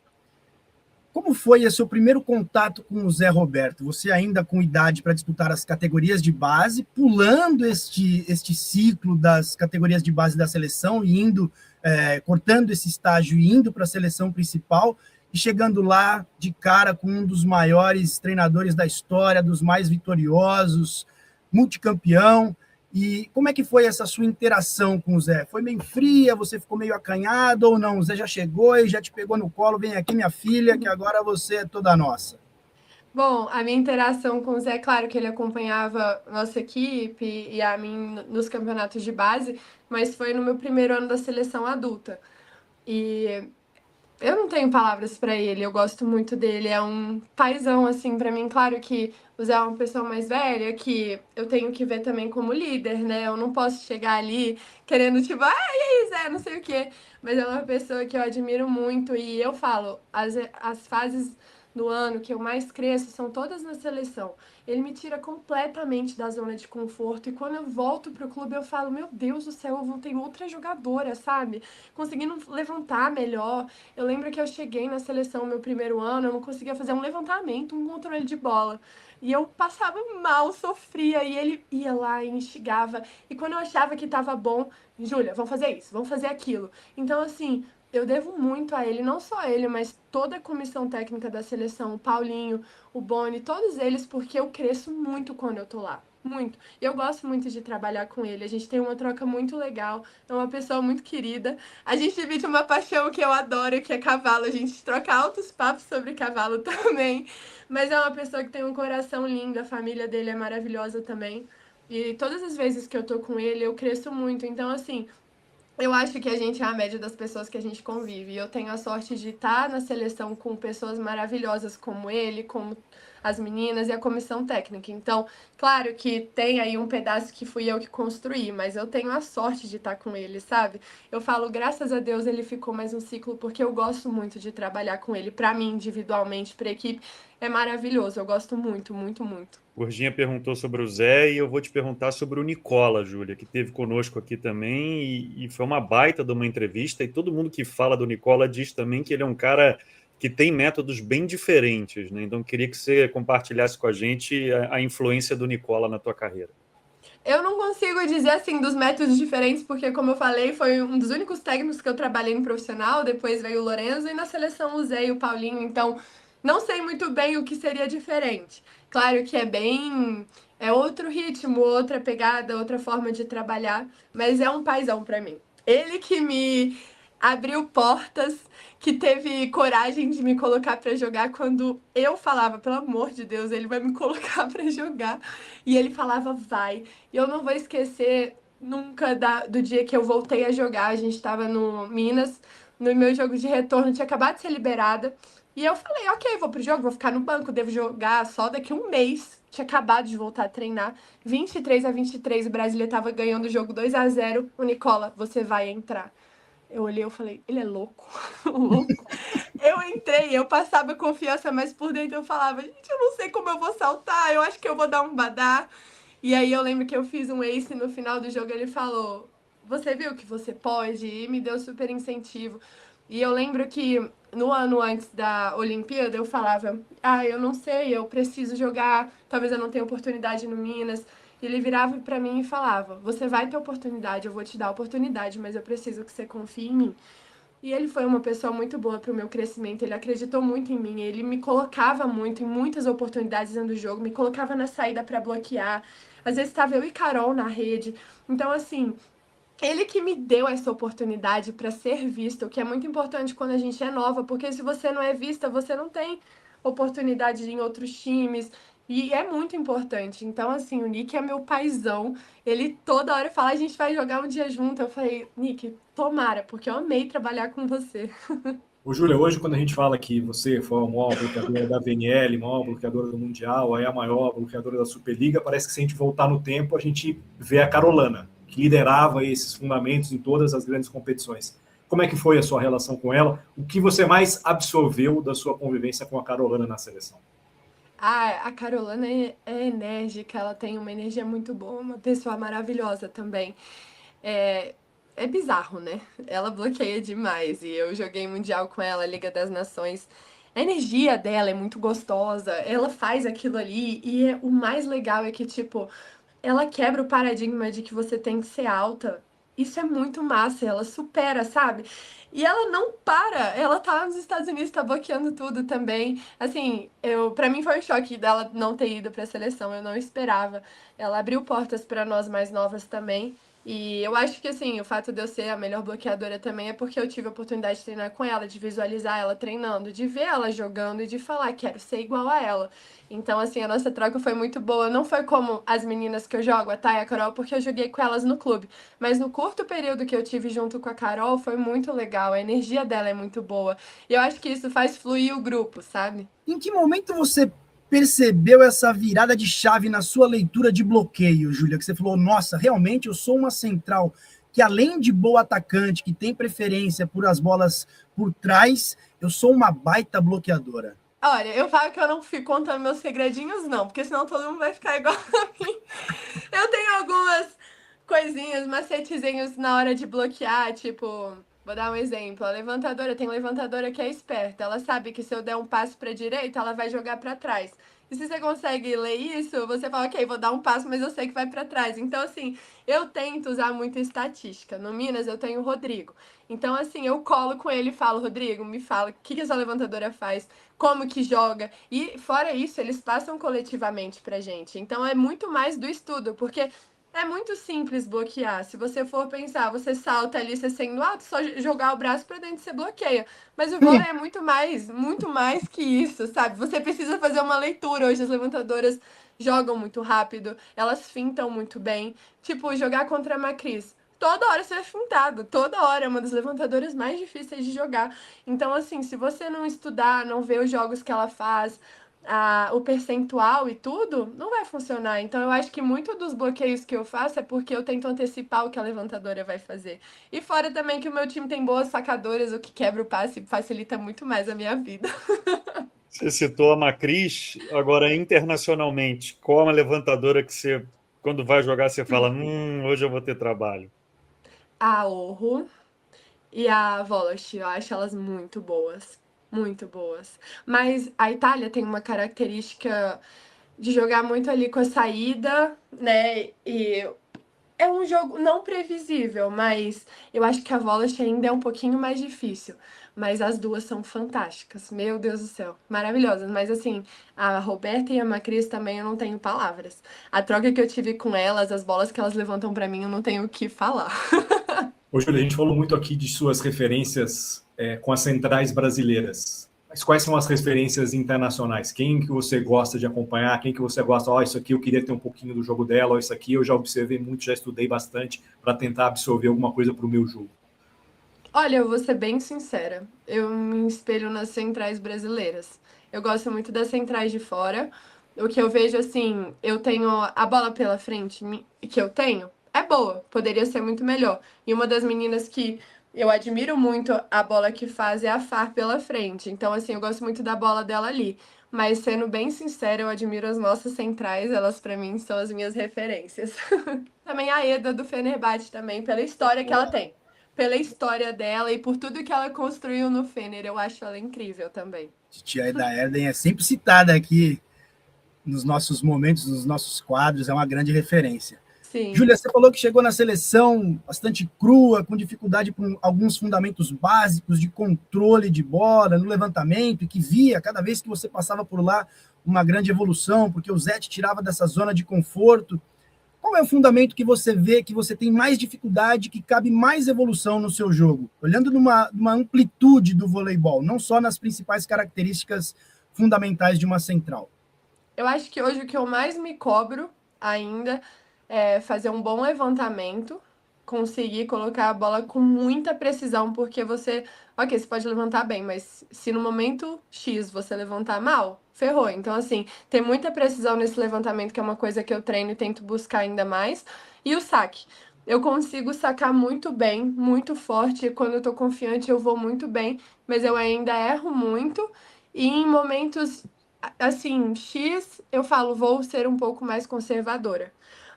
como foi o seu primeiro contato com o Zé Roberto? Você ainda com idade para disputar as categorias de base, pulando este ciclo das categorias de base da seleção e indo, cortando esse estágio e indo para a seleção principal e chegando lá de cara com um dos maiores treinadores da história, dos mais vitoriosos, multicampeão. E como é que foi essa sua interação com o Zé? Foi meio fria? Você ficou meio acanhado ou não? O Zé já chegou e já te pegou no colo, vem aqui minha filha, que agora você é toda nossa. Bom, a minha interação com o Zé, claro que ele acompanhava nossa equipe e a mim nos campeonatos de base, mas foi no meu primeiro ano da seleção adulta. E Eu não tenho palavras pra ele, eu gosto muito dele, é um paizão, assim, pra mim. Claro que o Zé é uma pessoa mais velha, que eu tenho que ver também como líder, né? Eu não posso chegar ali querendo, tipo, ah, e aí, Zé, não sei o quê. Mas é uma pessoa que eu admiro muito e eu falo, as fases do ano que eu mais cresço são todas na seleção. Ele me tira completamente da zona de conforto e quando eu volto pro clube eu falo, meu Deus do céu, eu voltei outra jogadora, sabe? Conseguindo levantar melhor. Eu lembro que eu cheguei na seleção meu primeiro ano, eu não conseguia fazer um levantamento, um controle de bola. E eu passava mal, sofria, e ele ia lá e instigava. E quando eu achava que tava bom, Júlia, vamos fazer isso, vamos fazer aquilo. Então, assim, eu devo muito a ele, não só ele, mas toda a comissão técnica da seleção, o Paulinho, o Boni, todos eles, porque eu cresço muito quando eu tô lá. Muito. E eu gosto muito de trabalhar com ele. A gente tem uma troca muito legal. É uma pessoa muito querida. A gente divide uma paixão que eu adoro, que é cavalo. A gente troca altos papos sobre cavalo também. Mas é uma pessoa que tem um coração lindo, a família dele é maravilhosa também. E todas as vezes que eu tô com ele, eu cresço muito. Então, assim, eu acho que a gente é a média das pessoas que a gente convive. E eu tenho a sorte de estar na seleção com pessoas maravilhosas como ele, como as meninas e a comissão técnica. Então, claro que tem aí um pedaço que fui eu que construí, mas eu tenho a sorte de estar com ele, sabe? Eu falo, graças a Deus ele ficou mais um ciclo, porque eu gosto muito de trabalhar com ele. Para mim, individualmente, para equipe, é maravilhoso. Eu gosto muito, muito, muito. Gordinha perguntou sobre o Zé e eu vou te perguntar sobre o Nicola, Júlia, que esteve conosco aqui também e foi uma baita de uma entrevista e todo mundo que fala do Nicola diz também que ele é um cara que tem métodos bem diferentes, né? Então queria que você compartilhasse com a gente a influência do Nicola na tua carreira. Eu não consigo dizer assim dos métodos diferentes, porque, como eu falei, foi um dos únicos técnicos que eu trabalhei no profissional. Depois veio o Lorenzo e na seleção usei o Paulinho. Então, não sei muito bem o que seria diferente. Claro que é bem. É outro ritmo, outra pegada, outra forma de trabalhar, mas é um paizão pra mim. Ele que me abriu portas, que teve coragem de me colocar pra jogar quando eu falava, pelo amor de Deus, ele vai me colocar pra jogar. E ele falava, vai. E eu não vou esquecer nunca do dia que eu voltei a jogar. A gente estava no Minas, no meu jogo de retorno, tinha acabado de ser liberada. E eu falei, ok, vou pro jogo, vou ficar no banco, devo jogar só daqui a um mês. Tinha acabado de voltar a treinar. 23-23, o Brasília estava ganhando o jogo 2-0. O Nicola, você vai entrar. Eu olhei, eu falei, ele é louco, louco. Eu entrei, eu passava confiança, mas por dentro eu falava, gente, eu não sei como eu vou saltar, eu acho que eu vou dar um badá. E aí eu lembro que eu fiz um ace no final do jogo, ele falou, você viu que você pode? E me deu super incentivo. E eu lembro que no ano antes da Olimpíada eu falava, ah, eu não sei, eu preciso jogar, talvez eu não tenha oportunidade no Minas. E ele virava pra mim e falava, você vai ter oportunidade, eu vou te dar a oportunidade, mas eu preciso que você confie em mim. E ele foi uma pessoa muito boa para o meu crescimento, ele acreditou muito em mim, ele me colocava muito em muitas oportunidades dentro do jogo, me colocava na saída para bloquear. Às vezes estava eu e Carol na rede. Então, assim, ele que me deu essa oportunidade para ser vista, o que é muito importante quando a gente é nova, porque se você não é vista, você não tem oportunidade em outros times. E é muito importante. Então, assim, o Nick é meu paizão. Ele toda hora fala, a gente vai jogar um dia junto. Eu falei, Nick, tomara, porque eu amei trabalhar com você. Ô, Júlia, hoje quando a gente fala que você foi a maior bloqueadora da VNL, maior bloqueadora do Mundial, aí a maior bloqueadora da Superliga, parece que se a gente voltar no tempo, a gente vê a Carolana, que liderava esses fundamentos em todas as grandes competições. Como é que foi a sua relação com ela? O que você mais absorveu da sua convivência com a Carolana na seleção? Ah, a Carolina é enérgica, ela tem uma energia muito boa, uma pessoa maravilhosa também. É, é bizarro, né? Ela bloqueia demais. E eu joguei Mundial com ela, Liga das Nações. A energia dela é muito gostosa, ela faz aquilo ali. E o mais legal é que, tipo, ela quebra o paradigma de que você tem que ser alta. Isso é muito massa, ela supera, sabe? E ela não para, ela tá nos Estados Unidos, tá bloqueando tudo também. Assim, para mim foi um choque dela não ter ido pra seleção, eu não esperava. Ela abriu portas pra nós mais novas também. E eu acho que, assim, o fato de eu ser a melhor bloqueadora também é porque eu tive a oportunidade de treinar com ela, de visualizar ela treinando, de ver ela jogando e de falar, quero ser igual a ela. Então, assim, a nossa troca foi muito boa. Não foi como as meninas que eu jogo, a Thay e a Carol, porque eu joguei com elas no clube. Mas no curto período que eu tive junto com a Carol, foi muito legal. A energia dela é muito boa. E eu acho que isso faz fluir o grupo, sabe? Em que momento você percebeu essa virada de chave na sua leitura de bloqueio, Júlia? Que você falou, nossa, realmente eu sou uma central que, além de boa atacante, que tem preferência por as bolas por trás, eu sou uma baita bloqueadora. Olha, eu falo que eu não fico contando meus segredinhos, não, porque senão todo mundo vai ficar igual a mim. Eu tenho algumas coisinhas, macetezinhos na hora de bloquear, tipo, vou dar um exemplo. A levantadora, tem levantadora que é esperta. Ela sabe que se eu der um passo para direita, ela vai jogar para trás. E se você consegue ler isso, você fala, ok, vou dar um passo, mas eu sei que vai para trás. Então, assim, eu tento usar muita estatística. No Minas, eu tenho o Rodrigo. Então, assim, eu colo com ele e falo, Rodrigo, me fala o que essa levantadora faz, como que joga. E, fora isso, eles passam coletivamente pra gente. Então, é muito mais do estudo, porque é muito simples bloquear. Se você for pensar, você salta ali, você sendo alto, só jogar o braço pra dentro você bloqueia. Mas o vôlei é muito mais que isso, sabe? Você precisa fazer uma leitura. Hoje as levantadoras jogam muito rápido, elas fintam muito bem. Tipo, jogar contra a Macris. Toda hora você é fintado, toda hora é uma das levantadoras mais difíceis de jogar. Então, assim, se você não estudar, não ver os jogos que ela faz, o percentual e tudo, não vai funcionar. Então, eu acho que muito dos bloqueios que eu faço é porque eu tento antecipar o que a levantadora vai fazer. E fora também que o meu time tem boas sacadoras, o que quebra o passe facilita muito mais a minha vida. Você citou a Macris, agora internacionalmente, qual é uma levantadora que você, quando vai jogar, você fala, hoje eu vou ter trabalho? A Orro e a Volant, eu acho elas muito boas. Muito boas. Mas a Itália tem uma característica de jogar muito ali com a saída, né? E é um jogo não previsível, mas eu acho que a Volant ainda é um pouquinho mais difícil. Mas as duas são fantásticas. Meu Deus do céu, maravilhosas. Mas assim, a Roberta e a Macris também eu não tenho palavras. A troca que eu tive com elas, as bolas que elas levantam pra mim, eu não tenho o que falar. Ô, Júlia, a gente falou muito aqui de suas referências com as centrais brasileiras. Mas quais são as referências internacionais? Quem que você gosta de acompanhar? Quem que você gosta? Isso aqui eu queria ter um pouquinho do jogo dela, isso aqui eu já observei muito, já estudei bastante para tentar absorver alguma coisa para o meu jogo. Olha, eu vou ser bem sincera. Eu me espelho nas centrais brasileiras. Eu gosto muito das centrais de fora. O que eu vejo, assim, eu tenho a bola pela frente que eu tenho é boa, poderia ser muito melhor. E uma das meninas que eu admiro muito a bola que faz é a Far pela frente. Então, assim, eu gosto muito da bola dela ali. Mas, sendo bem sincera, eu admiro as nossas centrais, elas pra mim são as minhas referências. Também a Eda do Fenerbahçe também, pela história que ela tem, pela história dela e por tudo que ela construiu no Fener. Eu acho ela incrível também. Tia Eda Erden é sempre citada aqui nos nossos momentos, nos nossos quadros, é uma grande referência. Sim. Júlia, você falou que chegou na seleção bastante crua, com dificuldade com alguns fundamentos básicos de controle de bola, no levantamento, e que via, cada vez que você passava por lá, uma grande evolução, porque o Zé te tirava dessa zona de conforto. Qual é o fundamento que você vê que você tem mais dificuldade, que cabe mais evolução no seu jogo? Olhando numa amplitude do voleibol, não só nas principais características fundamentais de uma central. Eu acho que hoje o que eu mais me cobro ainda é fazer um bom levantamento, conseguir colocar a bola com muita precisão, porque você pode levantar bem, mas se no momento X você levantar mal, ferrou. Então, assim, ter muita precisão nesse levantamento, que é uma coisa que eu treino e tento buscar ainda mais. E o saque. Eu consigo sacar muito bem, muito forte, e quando eu tô confiante eu vou muito bem, mas eu ainda erro muito. E em momentos assim, X, eu falo, vou ser um pouco mais conservadora.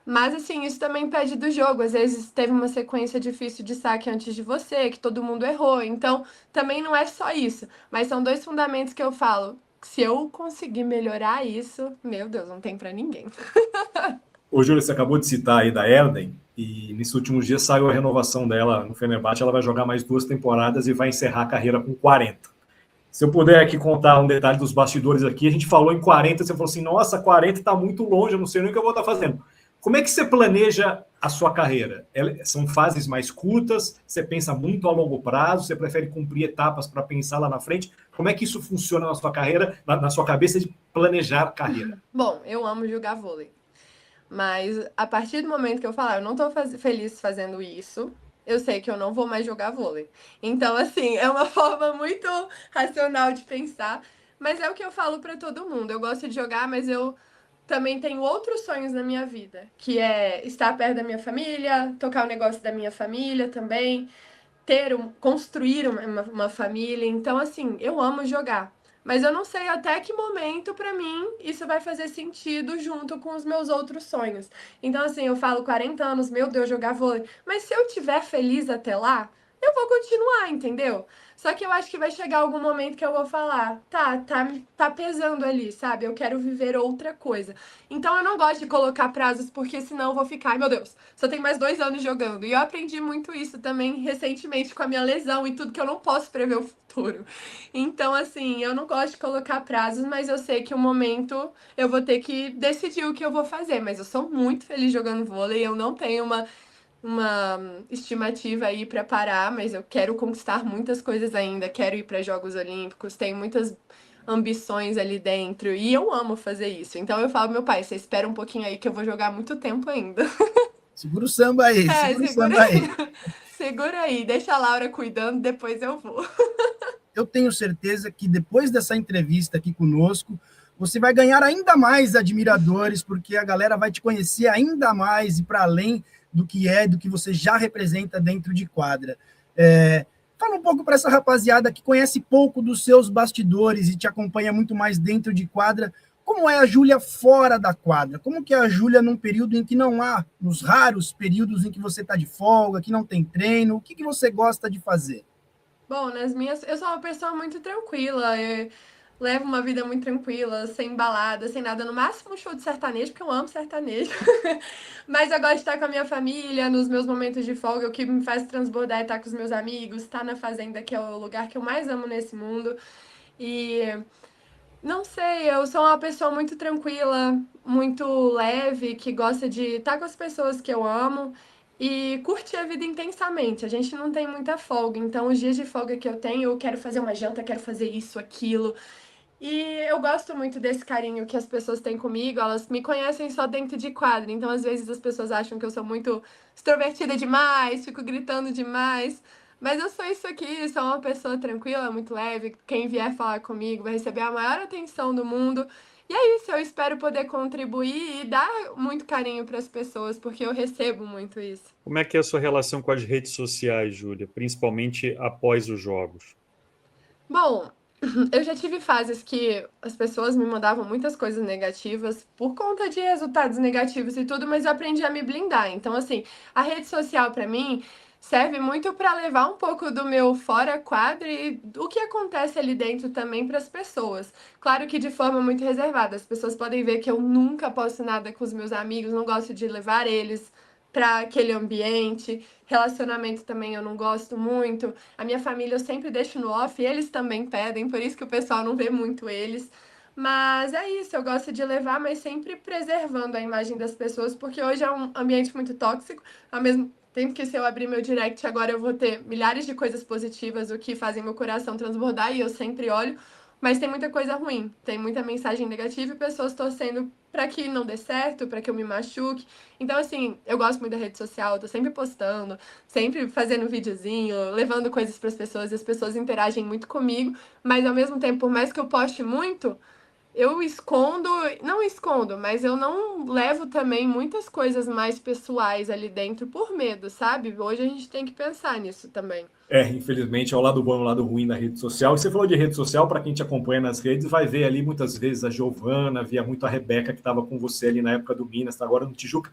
Mas, assim, isso também pede do jogo. Às vezes teve uma sequência difícil de saque antes de você, que todo mundo errou. Então, também não é só isso. Mas são dois fundamentos que eu falo. Se eu conseguir melhorar isso, meu Deus, não tem pra ninguém. Ô, Júlia, você acabou de citar aí da Erden, e nesses últimos dias saiu a renovação dela no Fenerbahçe. Ela vai jogar mais 2 temporadas e vai encerrar a carreira com 40. Se eu puder aqui contar um detalhe dos bastidores aqui, a gente falou em 40, você falou assim, nossa, 40 está muito longe, eu não sei nem o que eu vou estar fazendo. Como é que você planeja a sua carreira? São fases mais curtas? Você pensa muito a longo prazo? Você prefere cumprir etapas para pensar lá na frente? Como é que isso funciona na sua carreira, na sua cabeça de planejar carreira? Bom, eu amo jogar vôlei. Mas a partir do momento que eu falar, eu não tô feliz fazendo isso, eu sei que eu não vou mais jogar vôlei. Então, assim, é uma forma muito racional de pensar. Mas é o que eu falo pra todo mundo. Eu gosto de jogar, mas eu também tenho outros sonhos na minha vida, que é estar perto da minha família, tocar o negócio da minha família também, construir uma família. Então, assim, eu amo jogar. Mas eu não sei até que momento, pra mim, isso vai fazer sentido junto com os meus outros sonhos. Então, assim, eu falo 40 anos, meu Deus, jogar vôlei. Mas se eu estiver feliz até lá, eu vou continuar, entendeu? Só que eu acho que vai chegar algum momento que eu vou falar, tá pesando ali, sabe? Eu quero viver outra coisa. Então eu não gosto de colocar prazos, porque senão eu vou ficar, ai meu Deus, só tem mais 2 anos jogando. E eu aprendi muito isso também recentemente com a minha lesão e tudo, que eu não posso prever o futuro. Então, assim, eu não gosto de colocar prazos, mas eu sei que um momento eu vou ter que decidir o que eu vou fazer. Mas eu sou muito feliz jogando vôlei, eu não tenho uma estimativa aí para parar, mas eu quero conquistar muitas coisas ainda, quero ir para Jogos Olímpicos, tenho muitas ambições ali dentro e eu amo fazer isso. Então eu falo, meu pai, você espera um pouquinho aí que eu vou jogar muito tempo ainda. Segura o samba aí, segura o samba aí. Segura aí, deixa a Laura cuidando, depois eu vou. Eu tenho certeza que depois dessa entrevista aqui conosco, você vai ganhar ainda mais admiradores, porque a galera vai te conhecer ainda mais e para além do que você já representa dentro de quadra. Fala um pouco para essa rapaziada que conhece pouco dos seus bastidores e te acompanha muito mais dentro de quadra, como é a Júlia fora da quadra? Como que é a Júlia num período em que não há, nos raros períodos em que você está de folga, que não tem treino, o que você gosta de fazer? Bom, eu sou uma pessoa muito tranquila, eu levo uma vida muito tranquila, sem balada, sem nada, no máximo um show de sertanejo, porque eu amo sertanejo. Mas eu gosto de estar com a minha família, nos meus momentos de folga, o que me faz transbordar é estar com os meus amigos, estar na fazenda, que é o lugar que eu mais amo nesse mundo. E não sei, eu sou uma pessoa muito tranquila, muito leve, que gosta de estar com as pessoas que eu amo e curtir a vida intensamente. A gente não tem muita folga, então os dias de folga que eu tenho, eu quero fazer uma janta, quero fazer isso, aquilo. E eu gosto muito desse carinho que as pessoas têm comigo, elas me conhecem só dentro de quadro, então às vezes as pessoas acham que eu sou muito extrovertida demais, fico gritando demais. Mas eu sou isso aqui, sou uma pessoa tranquila, muito leve. Quem vier falar comigo vai receber a maior atenção do mundo. E é isso, eu espero poder contribuir e dar muito carinho para as pessoas, porque eu recebo muito isso. Como é que é a sua relação com as redes sociais, Júlia, principalmente após os jogos? Bom, eu já tive fases que as pessoas me mandavam muitas coisas negativas por conta de resultados negativos e tudo, mas eu aprendi a me blindar. Então, assim, a rede social pra mim serve muito pra levar um pouco do meu fora quadro e o que acontece ali dentro também para as pessoas. Claro que de forma muito reservada. As pessoas podem ver que eu nunca posto nada com os meus amigos, não gosto de levar eles para aquele ambiente. Relacionamento também eu não gosto muito. A minha família eu sempre deixo no off, e eles também pedem, por isso que o pessoal não vê muito eles. Mas é isso, eu gosto de levar, mas sempre preservando a imagem das pessoas, porque hoje é um ambiente muito tóxico. Ao mesmo tempo que se eu abrir meu direct agora eu vou ter milhares de coisas positivas, o que fazem meu coração transbordar, e eu sempre olho. Mas tem muita coisa ruim, tem muita mensagem negativa e pessoas torcendo para que não dê certo, para que eu me machuque. Então, assim, eu gosto muito da rede social, tô sempre postando, sempre fazendo videozinho, levando coisas para as pessoas e as pessoas interagem muito comigo, mas ao mesmo tempo, por mais que eu poste muito, eu escondo, não escondo, mas eu não levo também muitas coisas mais pessoais ali dentro por medo, sabe? Hoje a gente tem que pensar nisso também. Infelizmente, é o lado bom e o lado ruim da rede social. E você falou de rede social, para quem te acompanha nas redes, vai ver ali muitas vezes a Giovana, via muito a Rebeca, que estava com você ali na época do Minas, tá agora no Tijuca.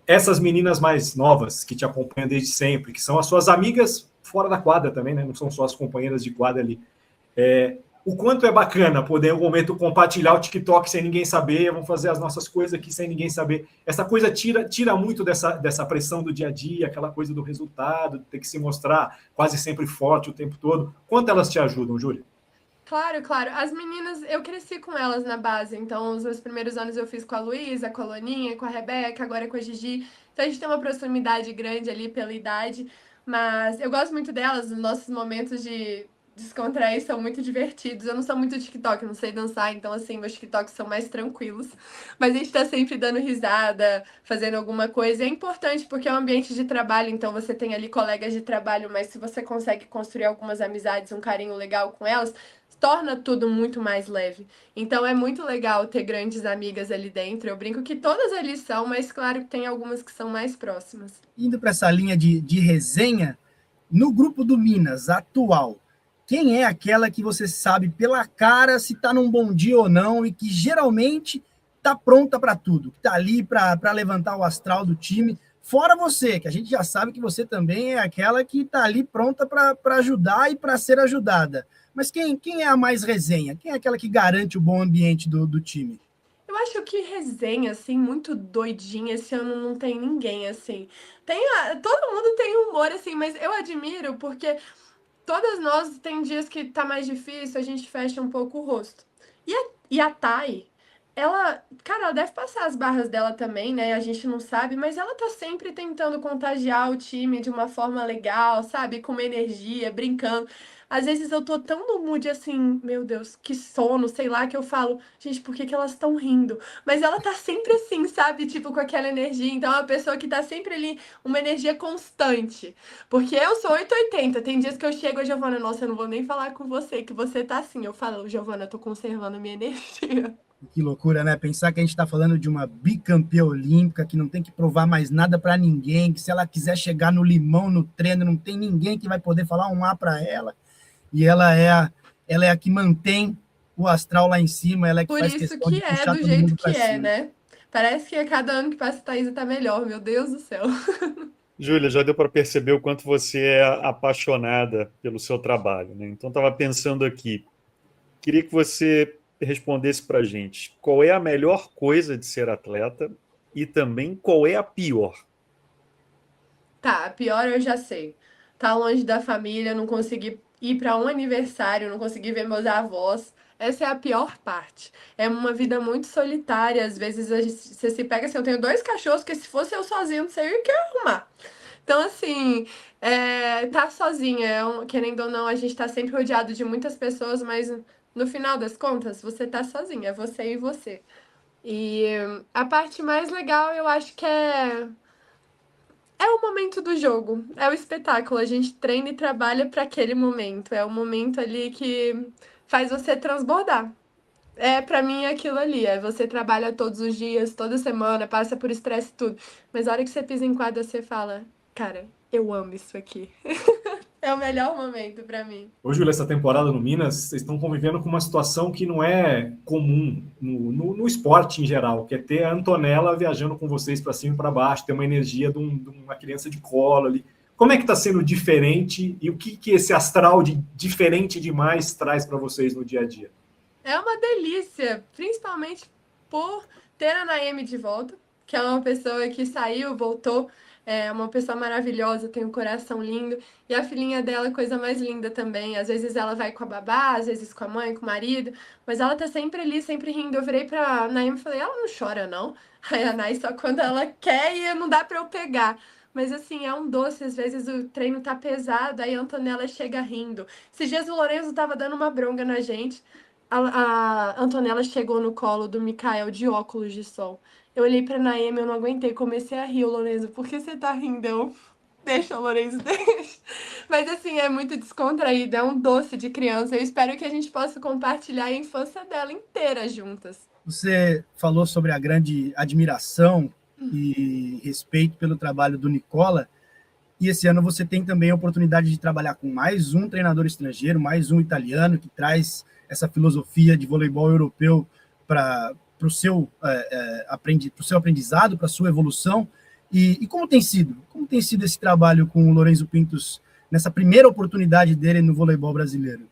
Essas meninas mais novas, que te acompanham desde sempre, que são as suas amigas fora da quadra também, né? Não são só as companheiras de quadra ali. O quanto é bacana poder, em algum momento, compartilhar o TikTok sem ninguém saber, vamos fazer as nossas coisas aqui sem ninguém saber. Essa coisa tira muito dessa pressão do dia a dia, aquela coisa do resultado, ter que se mostrar quase sempre forte o tempo todo. Quanto elas te ajudam, Júlia? Claro, claro. As meninas, eu cresci com elas na base, então os meus primeiros anos eu fiz com a Luísa, com a Loninha, com a Rebeca, agora com a Gigi. Então a gente tem uma proximidade grande ali pela idade, mas eu gosto muito delas, os nossos momentos de descontrair são muito divertidos. Eu não sou muito TikTok, não sei dançar, então assim, meus TikToks são mais tranquilos. Mas a gente tá sempre dando risada, fazendo alguma coisa. E é importante porque é um ambiente de trabalho, então você tem ali colegas de trabalho, mas se você consegue construir algumas amizades, um carinho legal com elas, torna tudo muito mais leve. Então é muito legal ter grandes amigas ali dentro. Eu brinco que todas ali são, mas claro que tem algumas que são mais próximas. Indo para essa linha de resenha, no grupo do Minas atual, quem é aquela que você sabe pela cara se está num bom dia ou não e que geralmente está pronta para tudo, que está ali para levantar o astral do time? Fora você, que a gente já sabe que você também é aquela que está ali pronta para ajudar e para ser ajudada. Mas quem é a mais resenha? Quem é aquela que garante o bom ambiente do time? Eu acho que resenha, assim, muito doidinha, esse ano não tem ninguém, assim. Todo mundo tem humor, assim, mas eu admiro porque todas nós tem dias que tá mais difícil, a gente fecha um pouco o rosto. E a Thay, cara, ela deve passar as barras dela também, né? A gente não sabe, mas ela tá sempre tentando contagiar o time de uma forma legal, sabe? Com uma energia, brincando. Às vezes eu tô tão no mood assim, meu Deus, que sono, sei lá, que eu falo, gente, por que que elas estão rindo? Mas ela tá sempre assim, sabe? Tipo, com aquela energia. Então é uma pessoa que tá sempre ali, uma energia constante. Porque eu sou 880. Tem dias que eu chego, a Giovana, nossa, eu não vou nem falar com você, que você tá assim. Eu falo, Giovana, eu tô conservando a minha energia. Que loucura, né? Pensar que a gente está falando de uma bicampeã olímpica, que não tem que provar mais nada para ninguém, que se ela quiser chegar no limão, no treino, não tem ninguém que vai poder falar um A para ela. E ela é a que mantém o astral lá em cima, ela é que Por faz isso questão de que é puxar do todo mundo jeito para que é, cima. né? Parece que a cada ano que passa a Thaisa tá melhor, meu Deus do céu. Júlia, já deu para perceber o quanto você é apaixonada pelo seu trabalho, né? Então, estava pensando aqui, queria que você respondesse para a gente qual é a melhor coisa de ser atleta e também qual é a pior. Tá, a pior eu já sei. Tá longe da família, não conseguir ir pra um aniversário, não conseguir ver meus avós. Essa é a pior parte. É uma vida muito solitária. Às vezes você se pega assim, eu tenho dois cachorros que se fosse eu sozinha, não sei o que eu ia arrumar. Então, assim, tá sozinha, querendo ou não, a gente tá sempre rodeado de muitas pessoas, mas no final das contas, você tá sozinha, é você e você. E a parte mais legal, eu acho que é o momento do jogo, é o espetáculo. A gente treina e trabalha para aquele momento. É o momento ali que faz você transbordar. Para mim é aquilo ali. Você trabalha todos os dias, toda semana, passa por estresse e tudo. Mas a hora que você pisa em quadra, você fala, cara, eu amo isso aqui. É o melhor momento para mim. Ô, Júlia, essa temporada no Minas, vocês estão convivendo com uma situação que não é comum no esporte em geral, que é ter a Antonella viajando com vocês para cima e para baixo, ter uma energia de uma criança de colo ali. Como é que está sendo diferente e o que esse astral de diferente demais traz para vocês no dia a dia? É uma delícia, principalmente por ter a Naemi de volta, que é uma pessoa que saiu, voltou, é uma pessoa maravilhosa, tem um coração lindo, e a filhinha dela, coisa mais linda também. Às vezes ela vai com a babá, às vezes com a mãe, com o marido, mas ela tá sempre ali, sempre rindo. Eu virei pra Naemi e falei, ela não chora, não? Aí a Nai só quando ela quer e não dá pra eu pegar. Mas assim, é um doce, às vezes o treino tá pesado, aí a Antonella chega rindo. Esses dias o Lorenzo tava dando uma bronca na gente. A Antonella chegou no colo do Mikael de óculos de sol. Eu olhei pra Naemi, eu não aguentei, comecei a rir, o Lorenzo, por que você tá rindo? Deixa, Lorenzo, deixa. Mas assim, é muito descontraído, é um doce de criança. Eu espero que a gente possa compartilhar a infância dela inteira juntas. Você falou sobre a grande admiração e respeito pelo trabalho do Nicola, e esse ano você tem também a oportunidade de trabalhar com mais um treinador estrangeiro, mais um italiano, que traz essa filosofia de voleibol europeu para o seu aprendizado, para a sua evolução. E como tem sido? Como tem sido esse trabalho com o Lorenzo Pintos nessa primeira oportunidade dele no voleibol brasileiro?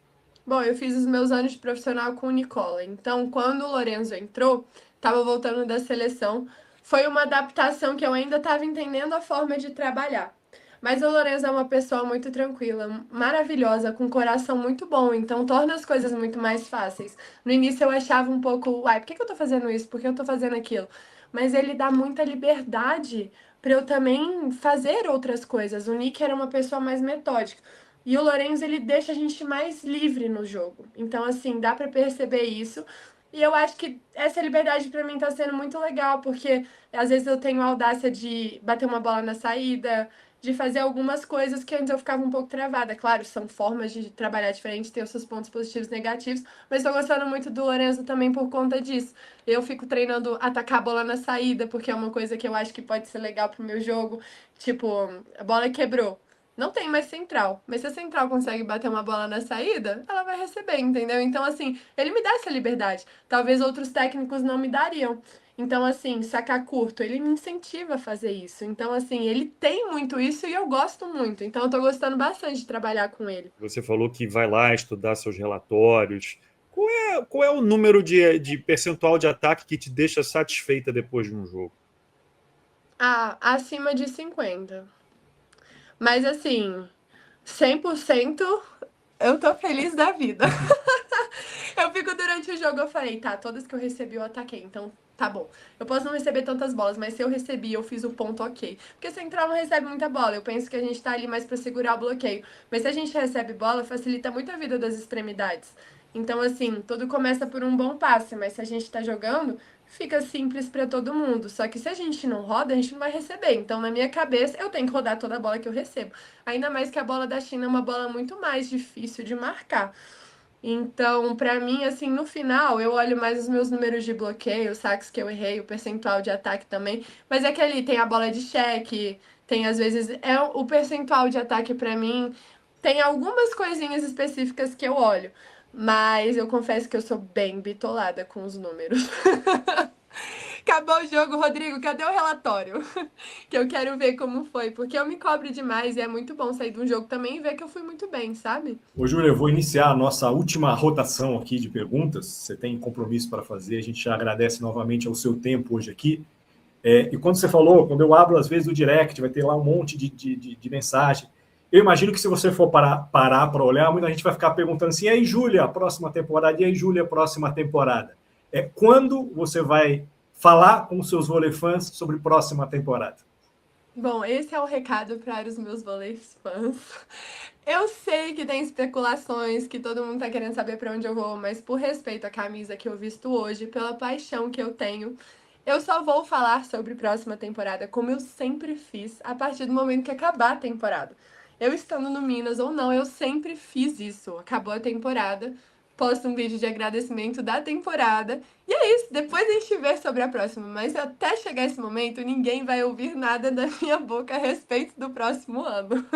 Bom, eu fiz os meus anos de profissional com o Nicola. Então, quando o Lorenzo entrou, estava voltando da seleção, foi uma adaptação que eu ainda estava entendendo a forma de trabalhar. Mas o Lourenço é uma pessoa muito tranquila, maravilhosa, com um coração muito bom, então torna as coisas muito mais fáceis. No início eu achava um pouco, uai, por que que eu tô fazendo isso? Por que eu tô fazendo aquilo? Mas ele dá muita liberdade para eu também fazer outras coisas. O Nick era uma pessoa mais metódica. E o Lourenço, ele deixa a gente mais livre no jogo. Então, assim, dá para perceber isso. E eu acho que essa liberdade para mim tá sendo muito legal, porque às vezes eu tenho a audácia de bater uma bola na saída, de fazer algumas coisas que antes eu ficava um pouco travada. Claro, são formas de trabalhar diferente, ter os seus pontos positivos e negativos, mas estou gostando muito do Lourenço também por conta disso. Eu fico treinando atacar a bola na saída, porque é uma coisa que eu acho que pode ser legal pro meu jogo. Tipo, a bola quebrou. Não tem mais central, mas se a central consegue bater uma bola na saída, ela vai receber, entendeu? Então, assim, ele me dá essa liberdade. Talvez outros técnicos não me dariam. Então, assim, sacar curto, ele me incentiva a fazer isso. Então, assim, ele tem muito isso e eu gosto muito. Então, eu tô gostando bastante de trabalhar com ele. Você falou que vai lá estudar seus relatórios. Qual é o número de percentual de ataque que te deixa satisfeita depois de um jogo? Ah, acima de 50. Mas, assim, 100% eu tô feliz da vida. Eu fico durante o jogo, eu falei, tá, todas que eu recebi eu ataquei, então tá bom. Eu posso não receber tantas bolas, mas se eu recebi, eu fiz o ponto ok. Porque central não recebe muita bola, eu penso que a gente tá ali mais pra segurar o bloqueio. Mas se a gente recebe bola, facilita muito a vida das extremidades. Então, assim, tudo começa por um bom passe, mas se a gente tá jogando, fica simples pra todo mundo. Só que se a gente não roda, a gente não vai receber. Então, na minha cabeça, eu tenho que rodar toda a bola que eu recebo. Ainda mais que a bola da China é uma bola muito mais difícil de marcar. Então, pra mim, assim, no final, eu olho mais os meus números de bloqueio, os saques que eu errei, o percentual de ataque também. Mas é que ali tem a bola de cheque, tem às vezes é o percentual de ataque pra mim. Tem algumas coisinhas específicas que eu olho, mas eu confesso que eu sou bem bitolada com os números. Acabou o jogo, Rodrigo, cadê o relatório? Que eu quero ver como foi, porque eu me cobro demais e é muito bom sair de um jogo também e ver que eu fui muito bem, sabe? Ô, Júlia, eu vou iniciar a nossa última rotação aqui de perguntas. Você tem compromisso para fazer, a gente já agradece novamente ao seu tempo hoje aqui. E quando você falou, quando eu abro às vezes o direct, vai ter lá um monte de mensagem. Eu imagino que se você for parar para olhar, muita gente vai ficar perguntando assim, e aí, Júlia, próxima temporada? E aí, Júlia, próxima temporada? Quando você vai falar com os seus vôlei-fãs sobre próxima temporada? Bom, esse é o recado para os meus vôleis fãs. Eu sei que tem especulações, que todo mundo tá querendo saber para onde eu vou, mas por respeito à camisa que eu visto hoje, pela paixão que eu tenho, eu só vou falar sobre próxima temporada, como eu sempre fiz, a partir do momento que acabar a temporada. Eu estando no Minas ou não, eu sempre fiz isso. Acabou a temporada, posto um vídeo de agradecimento da temporada. E é isso, depois a gente vê sobre a próxima. Mas até chegar esse momento, ninguém vai ouvir nada da minha boca a respeito do próximo ano.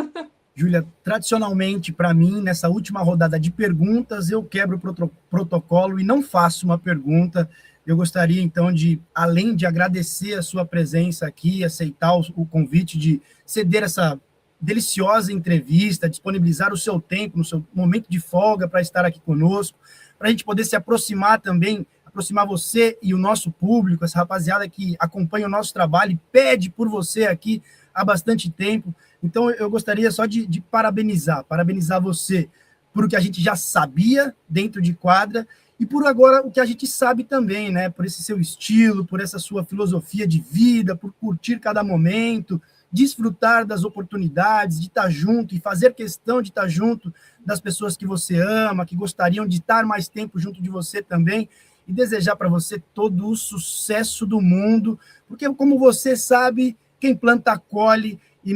Júlia, tradicionalmente, para mim, nessa última rodada de perguntas, eu quebro o protocolo e não faço uma pergunta. Eu gostaria, então, de, além de agradecer a sua presença aqui, aceitar o convite de ceder essa deliciosa entrevista, disponibilizar o seu tempo, no seu momento de folga para estar aqui conosco, para a gente poder se aproximar também, aproximar você e o nosso público, essa rapaziada que acompanha o nosso trabalho e pede por você aqui há bastante tempo. Então, eu gostaria só de parabenizar você por o que a gente já sabia dentro de quadra e por agora o que a gente sabe também, né? Por esse seu estilo, por essa sua filosofia de vida, por curtir cada momento, desfrutar das oportunidades, de estar junto e fazer questão de estar junto das pessoas que você ama, que gostariam de estar mais tempo junto de você também, e desejar para você todo o sucesso do mundo, porque, como você sabe, quem planta colhe, e,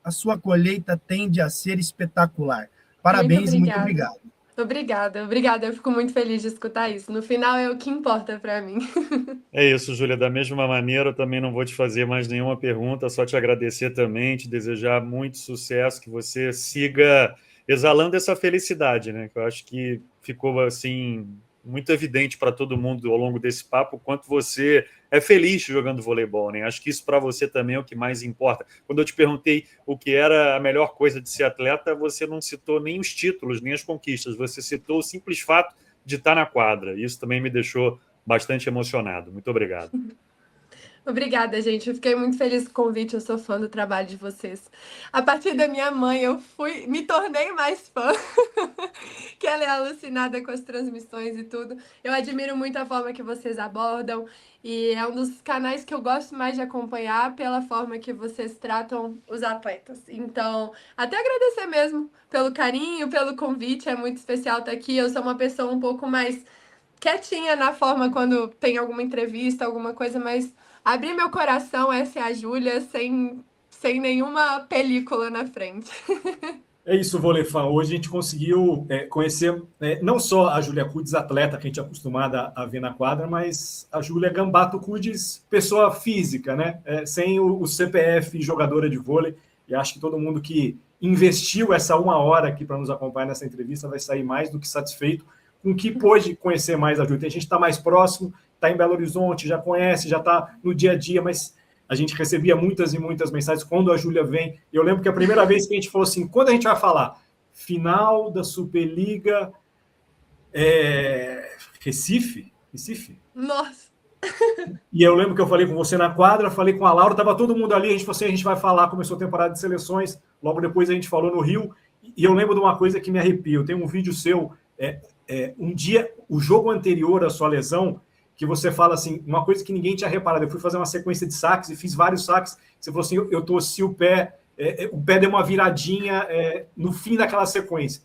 a sua colheita tende a ser espetacular. Parabéns e muito obrigado. Obrigada. Eu fico muito feliz de escutar isso. No final é o que importa para mim. É isso, Júlia. Da mesma maneira, eu também não vou te fazer mais nenhuma pergunta, só te agradecer também, te desejar muito sucesso, que você siga exalando essa felicidade, né? Que eu acho que ficou assim muito evidente para todo mundo ao longo desse papo o quanto você é feliz jogando voleibol, né? Acho que isso para você também é o que mais importa. Quando eu te perguntei o que era a melhor coisa de ser atleta, você não citou nem os títulos, nem as conquistas, você citou o simples fato de estar na quadra. Isso também me deixou bastante emocionado. Muito obrigado. Obrigada, gente. Eu fiquei muito feliz com o convite. Eu sou fã do trabalho de vocês. A partir da minha mãe, me tornei mais fã, que ela é alucinada com as transmissões e tudo. Eu admiro muito a forma que vocês abordam e é um dos canais que eu gosto mais de acompanhar pela forma que vocês tratam os atletas. Então, até agradecer mesmo pelo carinho, pelo convite. É muito especial estar aqui. Eu sou uma pessoa um pouco mais quietinha na forma quando tem alguma entrevista, alguma coisa, mas abrir meu coração, essa é a Júlia, sem nenhuma película na frente. É isso, Volefã. Hoje a gente conseguiu conhecer não só a Júlia Cudes, atleta que a gente é acostumada a ver na quadra, mas a Júlia Gambato Cudes, pessoa física, né? Sem o CPF jogadora de vôlei. E acho que todo mundo que investiu essa 1 hora aqui para nos acompanhar nessa entrevista vai sair mais do que satisfeito com o que pôde conhecer mais a Júlia. Tem gente que está mais próximo, está em Belo Horizonte, já conhece, já está no dia a dia, mas a gente recebia muitas e muitas mensagens quando a Júlia vem. Eu lembro que a primeira vez que a gente falou assim, quando a gente vai falar final da Superliga Recife? Nossa! E eu lembro que eu falei com você na quadra, falei com a Laura, estava todo mundo ali, a gente falou assim, a gente vai falar, começou a temporada de seleções, logo depois a gente falou no Rio, e eu lembro de uma coisa que me arrepia, eu tenho um vídeo seu, um dia, o jogo anterior à sua lesão, que você fala assim, uma coisa que ninguém tinha reparado, eu fui fazer uma sequência de saques e fiz vários saques, você falou assim, eu torci o pé deu uma viradinha no fim daquela sequência.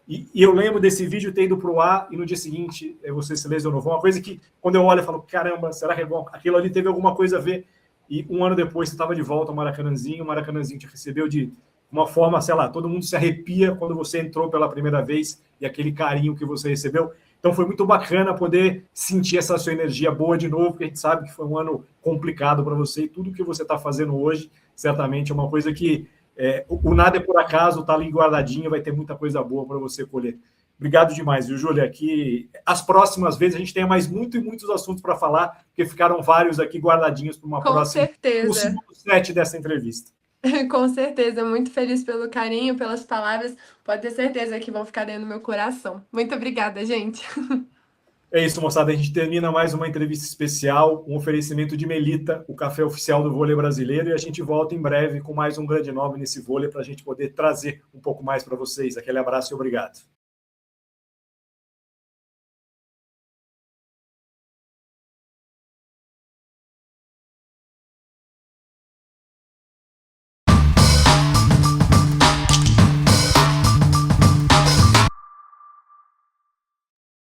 E eu lembro desse vídeo ter ido para o ar e no dia seguinte você se lesionou. Foi uma coisa que, quando eu olho, eu falo, caramba, será que aquilo ali teve alguma coisa a ver? E 1 ano depois você estava de volta ao Maracanãzinho, o Maracanãzinho te recebeu de uma forma, sei lá, todo mundo se arrepia quando você entrou pela primeira vez e aquele carinho que você recebeu. Então foi muito bacana poder sentir essa sua energia boa de novo, porque a gente sabe que foi um ano complicado para você e tudo que você está fazendo hoje, certamente é uma coisa que o nada é por acaso, está ali guardadinho, vai ter muita coisa boa para você colher. Obrigado demais, viu, Júlia? Que as próximas vezes a gente tenha mais muitos assuntos para falar, porque ficaram vários aqui guardadinhos para uma próxima. Com certeza. No segundo set dessa entrevista. Com certeza, muito feliz pelo carinho, pelas palavras. Pode ter certeza que vão ficar dentro do meu coração. Muito obrigada, gente. É isso, moçada. A gente termina mais uma entrevista especial, um oferecimento de Melita, o café oficial do vôlei brasileiro, e a gente volta em breve com mais um grande nome nesse vôlei para a gente poder trazer um pouco mais para vocês. Aquele abraço e obrigado.